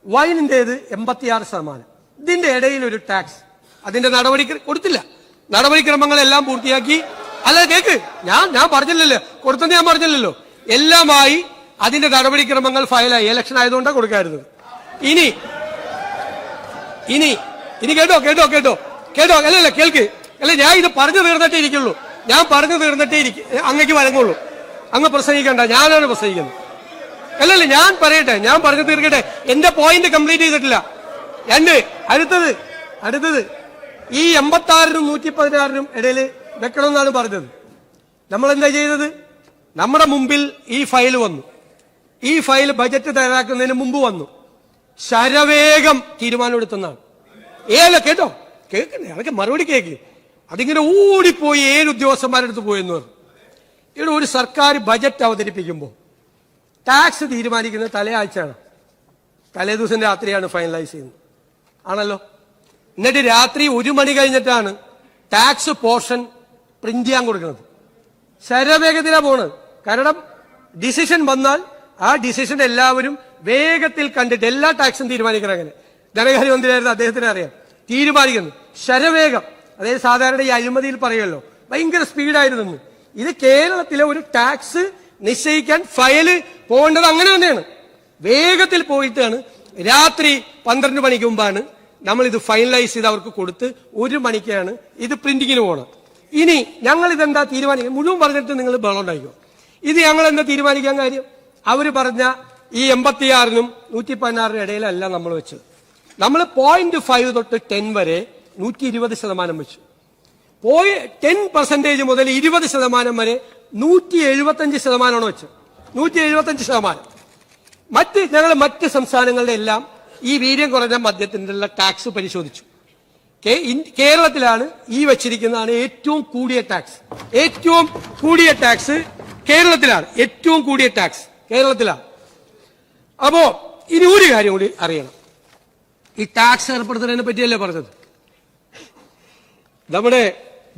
വൈനിന്റേത് 86%. ഇതിന്റെ ഇടയിൽ ഒരു ടാക്സ്, അതിന്റെ നടപടി കൊടുത്തില്ല. നടപടിക്രമങ്ങളെല്ലാം പൂർത്തിയാക്കി. അല്ല കേക്ക്, ഞാൻ പറഞ്ഞില്ലല്ലോ, കൊടുത്തെന്ന് ഞാൻ പറഞ്ഞില്ലല്ലോ. എല്ലാമായി അതിന്റെ നടപടിക്രമങ്ങൾ ഫയലായി. ഇലക്ഷൻ ആയതുകൊണ്ടാണ് കൊടുക്കാറുള്ളത്. ഇനി കേട്ടോ അല്ലല്ല കേൾക്ക്. അല്ല, ഞാൻ ഇത് പറഞ്ഞു തീർന്നിട്ടേ ഇരിക്കുള്ളൂ. ഞാൻ പറഞ്ഞു തീർന്നിട്ടേ അങ്ങക്ക് വഴങ്ങുള്ളൂ. അങ്ങ് പ്രസംഗിക്കണ്ട, ഞാനാണ് പ്രസംഗിക്കുന്നത്. അല്ലല്ല, ഞാൻ പറയട്ടെ, ഞാൻ പറഞ്ഞു തീർക്കട്ടെ. എന്റെ പോയിന്റ് കംപ്ലീറ്റ് ചെയ്തിട്ടില്ല. അടുത്തത് ഈ 86-നും 116-നും ഇടയിൽ വെക്കണമെന്നാണ് പറഞ്ഞത്. നമ്മൾ എന്താ ചെയ്തത്? നമ്മുടെ മുമ്പിൽ ഈ ഫയൽ വന്നു. ഈ ഫയൽ ബജറ്റ് തയ്യാറാക്കുന്നതിന് മുമ്പ് വന്നു. ശരവേഗം തീരുമാനമെടുത്തെന്നാണ്. കേട്ടോ, കേൾക്കണ്ടേ? അതൊക്കെ മറുപടി കേക്ക്. അതിങ്ങനെ ഓടിപ്പോയി 7 ഉദ്യോഗസ്ഥന്മാരെടുത്ത് പോയെന്ന് പറഞ്ഞു. ഇവിടെ ഒരു സർക്കാർ ബജറ്റ് അവതരിപ്പിക്കുമ്പോൾ ടാക്സ് തീരുമാനിക്കുന്നത് തലയാഴ്ചയാണ്. തലേ ദിവസം രാത്രിയാണ് ഫൈനലൈസ് ചെയ്യുന്നത്, ആണല്ലോ. എന്നിട്ട് രാത്രി 1 മണി കഴിഞ്ഞിട്ടാണ് ടാക്സ് പോർഷൻ പ്രിന്റ് ചെയ്യാൻ കൊടുക്കുന്നത്. ശരവേഗത്തിലാണ് പോണത്. കാരണം ഡിസിഷൻ വന്നാൽ ആ ഡിസിഷൻ എല്ലാവരും വേഗത്തിൽ കണ്ടിട്ട് എല്ലാ ടാക്സും തീരുമാനിക്കണം. അങ്ങനെ ധനകാര്യമന്ത്രിയായിരുന്നു, അദ്ദേഹത്തിന് അറിയാം. തീരുമാനിക്കുന്നു ശരവേഗം. അതായത് സാധാരണ ഈ അഴിമതിയിൽ പറയുമല്ലോ, ഭയങ്കര സ്പീഡായിരുന്നു. ഇത് കേരളത്തിലെ ഒരു ടാക്സ് നിശ്ചയിക്കാൻ ഫയല് പോകേണ്ടത് അങ്ങനെ തന്നെയാണ്. വേഗത്തിൽ പോയിട്ടാണ് രാത്രി 12 മണിക്ക് മുമ്പാണ് നമ്മൾ ഇത് ഫൈനലൈസ് ചെയ്ത് അവർക്ക് കൊടുത്ത് 1 മണിക്കാണ് ഇത് പ്രിന്റിങ്ങിന് പോകണം. ഇനി ഞങ്ങൾ ഇതെന്താ തീരുമാനിക്കുക? മുഴുവൻ പറഞ്ഞിട്ട് നിങ്ങൾ ബഹളം ഉണ്ടായിക്കോ. ഇത് ഞങ്ങൾ എന്താ തീരുമാനിക്കാൻ കാര്യം? അവർ പറഞ്ഞ ഈ 86-നും 116-നും ഇടയിലല്ല നമ്മൾ വെച്ചത്. നമ്മൾ 0.5 തൊട്ട് 10 വരെ 120% വെച്ചു. 10% മുതൽ 20% വരെ 175% വെച്ചു. 175%. ഞങ്ങൾ മറ്റ് സംസ്ഥാനങ്ങളുടെ എല്ലാം ഈ വീര്യം കുറഞ്ഞ മദ്യത്തിനുള്ള ടാക്സ് പരിശോധിച്ചു. കേരളത്തിലാണ് ഈ വെച്ചിരിക്കുന്നതാണ് ഏറ്റവും കൂടിയ ടാക്സ്. ഏറ്റവും കൂടിയ ടാക്സ് കേരളത്തിലാണ്. ഏറ്റവും കൂടിയ ടാക്സ് കേരളത്തിലാണ്. അപ്പോ ഇനി ഒരു കാര്യം കൂടി അറിയണം. ഈ ടാക്സ് ഏർപ്പെടുത്തുന്നതിനെ പറ്റിയല്ലേ പറഞ്ഞത്? നമ്മുടെ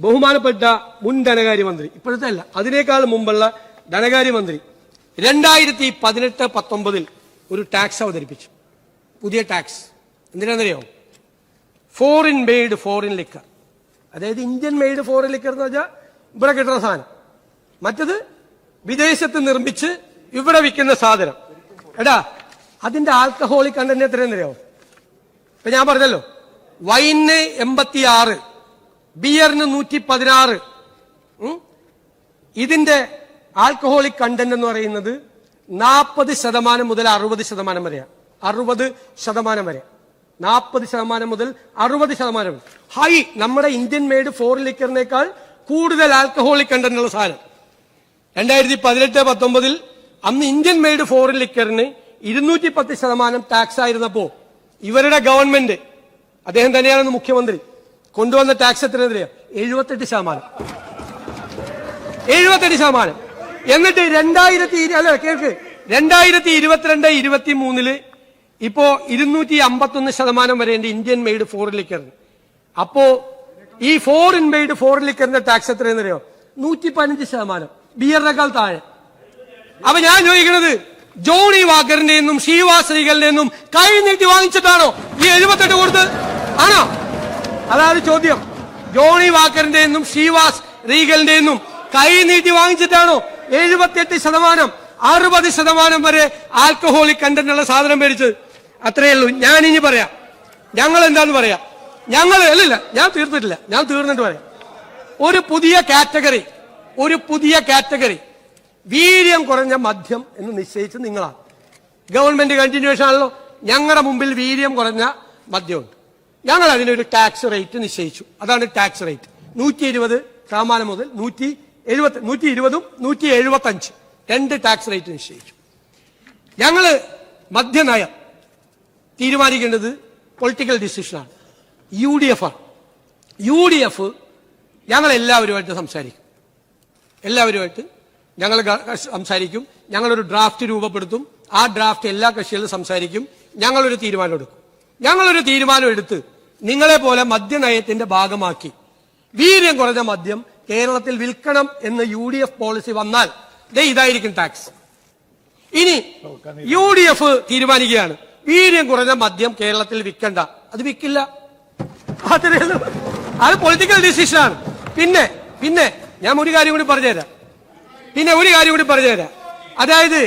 ബഹുമാനപ്പെട്ട മുൻ ധനകാര്യമന്ത്രി, ഇപ്പോഴത്തെ അല്ല, അതിനേക്കാൾ മുമ്പുള്ള ധനകാര്യമന്ത്രി 2018-19 ഒരു ടാക്സ് അവതരിപ്പിച്ചു. പുതിയ ടാക്സ്. എന്തിനാണെന്നറിയോ? Foreign made foreign liquor. അതായത് ഇന്ത്യൻ മെയ്ഡ് ഫോറിൻ ലിക്കർ എന്ന് വെച്ചാൽ ഇവിടെ കിട്ടുന്ന സാധനം, മറ്റത് വിദേശത്ത് നിർമ്മിച്ച് ഇവിടെ വിൽക്കുന്ന സാധനം. അതിന്റെ ആൽക്കഹോളിക് കണ്ടന്റ് എത്രയെന്നറിയോ? ഇപ്പൊ ഞാൻ പറഞ്ഞല്ലോ, വൈന് 86, ബിയറിന് 116. ഇതിന്റെ ആൽക്കഹോളിക് കണ്ടന്റ് എന്ന് പറയുന്നത് 40% മുതൽ 60% വരെയാണ്. 60% വരെ, 40% മുതൽ 60% വരെ ഹൈ. നമ്മുടെ ഇന്ത്യൻ മെയ്ഡ് ഫോറിൻ ലിക്കറിനേക്കാൾ കൂടുതൽ ആൽക്കഹോളിക് കണ്ടന്റ് ഉള്ള സാധനം. 2018-19 അന്ന് ഇന്ത്യൻ മെയ്ഡ് ഫോറിൻ ലിക്കറിന് 210% ടാക്സ് ആയിരുന്നപ്പോ ഇവരുടെ ഗവൺമെന്റ്, അദ്ദേഹം തന്നെയാണ് മുഖ്യമന്ത്രി, കൊണ്ടുവന്ന ടാക്സ് എത്രയാ? 78%. 78%. എന്നിട്ട് 2022-23 ഇപ്പോ 251% വരെയുണ്ട് ഇന്ത്യൻ മെയ്ഡ് ഫോറിൻ ലിക്കറിന്. അപ്പോ ഈ ഫോറിൻ മെയ്ഡ് ഫോറിൻ ലിക്കറിന്റെ ടാക്സ് എത്രയെന്നറിയോ? 115%, ബിയറിനേക്കാൾ താഴെ. അപ്പൊ ഞാൻ ചോദിക്കുന്നത്, ജോണി വാക്കറിന്റെ നിന്നും ഷീവാ ശ്രീകളുടെ നിന്നും കൈ നീട്ടി വാങ്ങിച്ചിട്ടാണോ ഈ 78 കൊടുത്തത്? ആണോ? അതാണ് ചോദ്യം. ജോണി വാക്കറിന്റെ നിന്നും ഷീവാസ് റീഗലിന്റെ നിന്നും കൈ നീട്ടി വാങ്ങിച്ചിട്ടാണോ 78%, 60% വരെ ആൽക്കഹോളിക് കണ്ടന്റ് ഉള്ള സാധനം മേടിച്ചത്? അത്രയേ ഉള്ളൂ. ഞാൻ ഇനി പറയാം, ഞങ്ങൾ എന്താന്ന് പറയാം. അല്ലല്ല, ഞാൻ തീർന്നിട്ടില്ല, ഞാൻ തീർന്നിട്ട് പറയാം. ഒരു പുതിയ കാറ്റഗറി വീര്യം കുറഞ്ഞ മദ്യം എന്ന് നിശ്ചയിച്ച് നിങ്ങളാണ്. ഗവൺമെന്റ് കണ്ടിന്യൂഷൻ ആണല്ലോ. ഞങ്ങളുടെ മുമ്പിൽ വീര്യം കുറഞ്ഞ മദ്യമുണ്ട്. ഞങ്ങൾ അതിനൊരു ടാക്സ് റേറ്റ് നിശ്ചയിച്ചു. അതാണ് ടാക്സ് റേറ്റ്. 120 ശതമാനം മുതൽ 120ഉം 175 രണ്ട് ടാക്സ് റേറ്റ് നിശ്ചയിച്ചു. ഞങ്ങള് മദ്യനയം തീരുമാനിക്കേണ്ടത് പൊളിറ്റിക്കൽ ഡിസിഷനാണ്. UDF ആണ്. UDF ഞങ്ങൾ എല്ലാവരുമായിട്ട് സംസാരിക്കും. ഞങ്ങളൊരു ഡ്രാഫ്റ്റ് രൂപപ്പെടുത്തും. ആ ഡ്രാഫ്റ്റ് എല്ലാ കക്ഷികളും സംസാരിക്കും. ഞങ്ങളൊരു തീരുമാനം എടുത്ത് നിങ്ങളെ പോലെ മദ്യനയത്തിന്റെ ഭാഗമാക്കി വീര്യം കുറഞ്ഞ മദ്യം കേരളത്തിൽ വിൽക്കണം എന്ന് UDF പോളിസി വന്നാൽ ഇതായിരിക്കും ടാക്സ്. ഇനി UDF തീരുമാനിക്കുകയാണ് വീര്യം കുറഞ്ഞ മദ്യം കേരളത്തിൽ വിൽക്കണ്ട, അത് വിൽക്കില്ല. അത് പൊളിറ്റിക്കൽ ഡിസിഷനാണ്. പിന്നെ ഞാൻ ഒരു കാര്യം കൂടി പറഞ്ഞുതരാം. അതായത്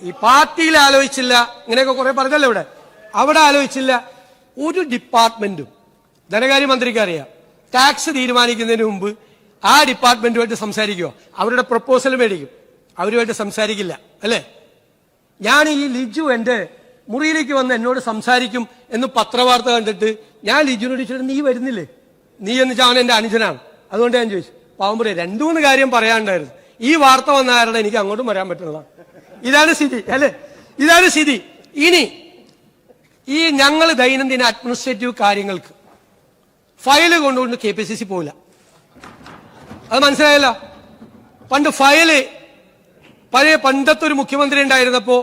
ഈ പാർട്ടിയിൽ ആലോചിച്ചില്ല, ഇങ്ങനെയൊക്കെ കുറെ പറഞ്ഞല്ലോ ഇവിടെ. അവിടെ ആലോചിച്ചില്ല. ഒരു ഡിപ്പാർട്ട്മെന്റും ധനകാര്യമന്ത്രിക്ക് അറിയാം, ടാക്സ് തീരുമാനിക്കുന്നതിന് മുമ്പ് ആ ഡിപ്പാർട്ട്മെന്റുമായിട്ട് സംസാരിക്കുക. അവരുടെ പ്രപ്പോസൽ മേടിക്കും, അവരുമായിട്ട് സംസാരിക്കില്ല, അല്ലേ? ഞാൻ ഈ ലിജു എന്റെ മുറിയിലേക്ക് വന്ന് എന്നോട് സംസാരിക്കും എന്ന് പത്രവാർത്ത കണ്ടിട്ട് ഞാൻ ലിജുവിനോട് ചോദിച്ചിട്ട് നീ വരുന്നില്ലേ? നീ എന്ന് വെച്ചാൽ എന്റെ അനുജനാണ്. അതുകൊണ്ട് ഞാൻ ചോദിച്ചു. പാവം പറയാം, 2-3 കാര്യം പറയാനുണ്ടായിരുന്നു. ഈ വാർത്ത വന്ന കാരണം എനിക്ക് അങ്ങോട്ടും വരാൻ പറ്റുന്നതാണ്. ഇതാണ് സ്ഥിതി, അല്ലേ? ഇതാണ് സ്ഥിതി. ഇനി ഈ ഞങ്ങൾ ദൈനംദിന അഡ്മിനിസ്ട്രേറ്റീവ് കാര്യങ്ങൾക്ക് ഫയല് കൊണ്ടുകൊണ്ട് KPCC പോവില്ല. അത് മനസ്സിലായല്ല? പണ്ടത്തെ ഒരു മുഖ്യമന്ത്രി ഉണ്ടായിരുന്നപ്പോ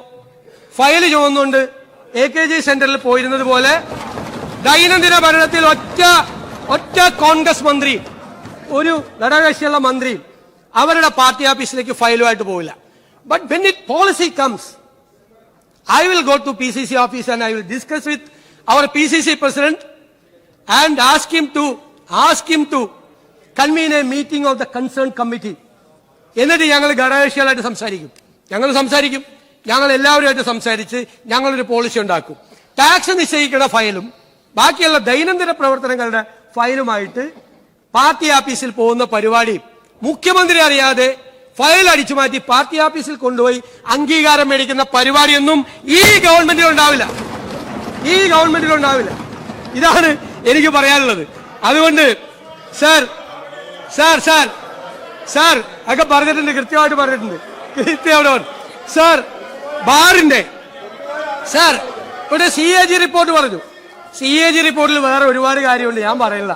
ഫയല് ചുമന്നുകൊണ്ട് AKG സെന്ററിൽ പോയിരുന്നത് പോലെ ദൈനംദിന ഭരണത്തിൽ ഒറ്റ കോൺഗ്രസ് മന്ത്രി, ഒരു ഘടകകക്ഷിയുള്ള മന്ത്രി അവരുടെ പാർട്ടി ഓഫീസിലേക്ക് ഫയലുമായിട്ട് പോവില്ല. But when it policy comes, I will go to PCC office and I will discuss with our PCC president and ask him to convene a meeting of the concerned committee. എന്നിട്ട് ഞങ്ങൾ ഘടകകക്ഷികളായിട്ട് സംസാരിക്കും. ഞങ്ങൾ എല്ലാവരുമായിട്ട് സംസാരിച്ച് ഞങ്ങളൊരു policy ഉണ്ടാക്കും. Tax നിശ്ചയിക്കുന്ന ഫയലും ബാക്കിയുള്ള ദൈനംദിന പ്രവർത്തനങ്ങളുടെ ഫയലുമായിട്ട് പാർട്ടി ഓഫീസിൽ പോകുന്ന പരിപാടി മുഖ്യമന്ത്രി അറിയാതെ ഫയൽ അടിച്ചു മാറ്റി പാർട്ടി ഓഫീസിൽ കൊണ്ടുപോയി അംഗീകാരം മേടിക്കുന്ന പരിപാടിയൊന്നും ഈ ഗവൺമെന്റിൽ ഉണ്ടാവില്ല. ഇതാണ് എനിക്ക് പറയാനുള്ളത്. അതുകൊണ്ട് സാർ ഒക്കെ പറഞ്ഞിട്ടുണ്ട്, കൃത്യമായിട്ട് പറഞ്ഞിട്ടുണ്ട്. സാർ ഇവിടെ CAG റിപ്പോർട്ട് പറഞ്ഞു. CAG റിപ്പോർട്ടിൽ വേറെ ഒരുപാട് കാര്യമുണ്ട്, ഞാൻ പറയില്ല.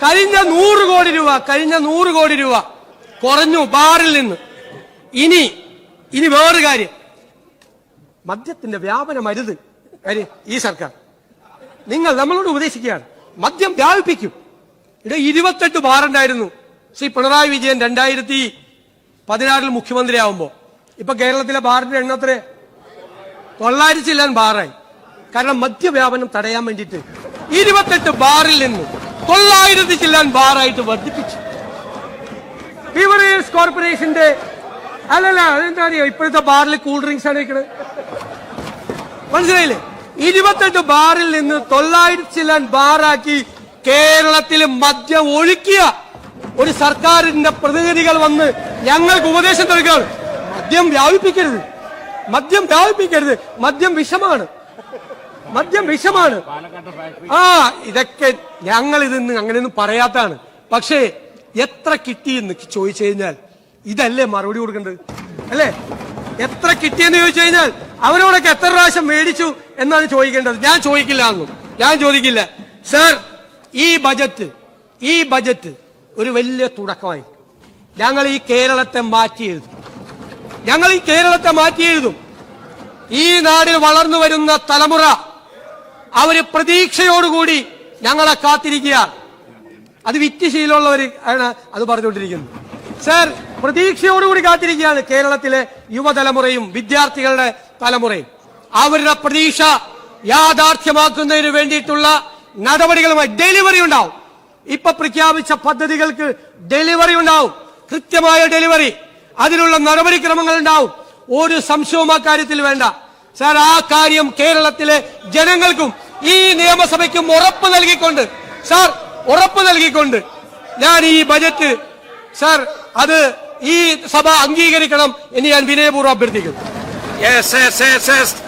കഴിഞ്ഞ 100 കോടി രൂപ കുറഞ്ഞു ബാറിൽ നിന്ന്. ഇനി വേറൊരു കാര്യം, മദ്യത്തിന്റെ വ്യാപനം അരുത്. ഈ സർക്കാർ നമ്മളോട് ഉപദേശിക്കുകയാണ്, മദ്യം വ്യാപിപ്പിക്കും. ഇവിടെ 28 ബാറുണ്ടായിരുന്നു ശ്രീ പിണറായി വിജയൻ 2016 മുഖ്യമന്ത്രിയാവുമ്പോ. ഇപ്പൊ കേരളത്തിലെ ബാറിന്റെ എണ്ണത്ര 900 ചില്ലാൻ ബാറായി. കാരണം മദ്യവ്യാപനം തടയാൻ വേണ്ടിയിട്ട് 28 ബാറിൽ നിന്ന് 900 ചില്ലാൻ ബാറായിട്ട് വർദ്ധിപ്പിച്ചു. ബീവറേജ് കോർപ്പറേഷന്റെ അതെന്താ അറിയോ, ഇപ്പോഴത്തെ ബാറിൽ കൂൾ ഡ്രിങ്ക്സ് ആണ് വെക്കുന്നത്. മനസ്സിലായില്ലേ? 28 ബാറിൽ നിന്ന് 900 ചില്ലാൻ ബാറാക്കി കേരളത്തിൽ മദ്യം ഒഴുക്കിയ ഒരു സർക്കാരിന്റെ പ്രതിനിധികൾ വന്ന് ഞങ്ങൾക്ക് ഉപദേശം നൽകുകയാണ്. മദ്യം വ്യാപിപ്പിക്കരുത്. മദ്യം വിഷമാണ്. ഇതൊക്കെ ഞങ്ങൾ ഇതിന്ന് അങ്ങനെയൊന്നും പറയാത്താണ്. പക്ഷേ എത്ര കിട്ടിയെന്ന് ചോദിച്ചു കഴിഞ്ഞാൽ ഇതല്ലേ മറുപടി കൊടുക്കേണ്ടത്, അല്ലേ? എത്ര കിട്ടിയെന്ന് ചോദിച്ചു കഴിഞ്ഞാൽ അവരോടൊക്കെ എത്ര പ്രാവശ്യം മേടിച്ചു എന്നാണ് ചോദിക്കേണ്ടത്. ഞാൻ ചോദിക്കില്ല. സർ, ഈ ബജറ്റ് ഒരു വലിയ തുടക്കമായി. ഞങ്ങൾ ഈ കേരളത്തെ മാറ്റി എഴുതും. ഈ നാടിൽ വളർന്നു വരുന്ന തലമുറ അവര് പ്രതീക്ഷയോടുകൂടി ഞങ്ങളെ കാത്തിരിക്കുക. അത് വിറ്റുശീലമുള്ളവർ ആണ് അത് പറഞ്ഞുകൊണ്ടിരിക്കുന്നത്. സർ, പ്രതീക്ഷയോടുകൂടി കാത്തിരിക്കുകയാണ് കേരളത്തിലെ യുവതലമുറയും വിദ്യാർത്ഥികളുടെ തലമുറയും. അവരുടെ പ്രതീക്ഷ യാഥാർത്ഥ്യമാക്കുന്നതിന് വേണ്ടിയിട്ടുള്ള നടപടികളുമായി ഡെലിവറി ഉണ്ടാവും. ഇപ്പൊ പ്രഖ്യാപിച്ച പദ്ധതികൾക്ക് ഡെലിവറി ഉണ്ടാവും, കൃത്യമായ ഡെലിവറി. അതിനുള്ള നടപടിക്രമങ്ങൾ ഉണ്ടാവും. ഒരു സംശയവും ആ കാര്യത്തിൽ വേണ്ട. സാർ, ആ കാര്യം കേരളത്തിലെ ജനങ്ങൾക്കും ഈ നിയമസഭയ്ക്കും ഉറപ്പ് നൽകിക്കൊണ്ട് ഞാൻ ഈ ബജറ്റ് സാർ അത് ഈ സഭ അംഗീകരിക്കണം എന്ന് ഞാൻ വിനയപൂർവ്വം അഭ്യർത്ഥിക്കുന്നു. Yes.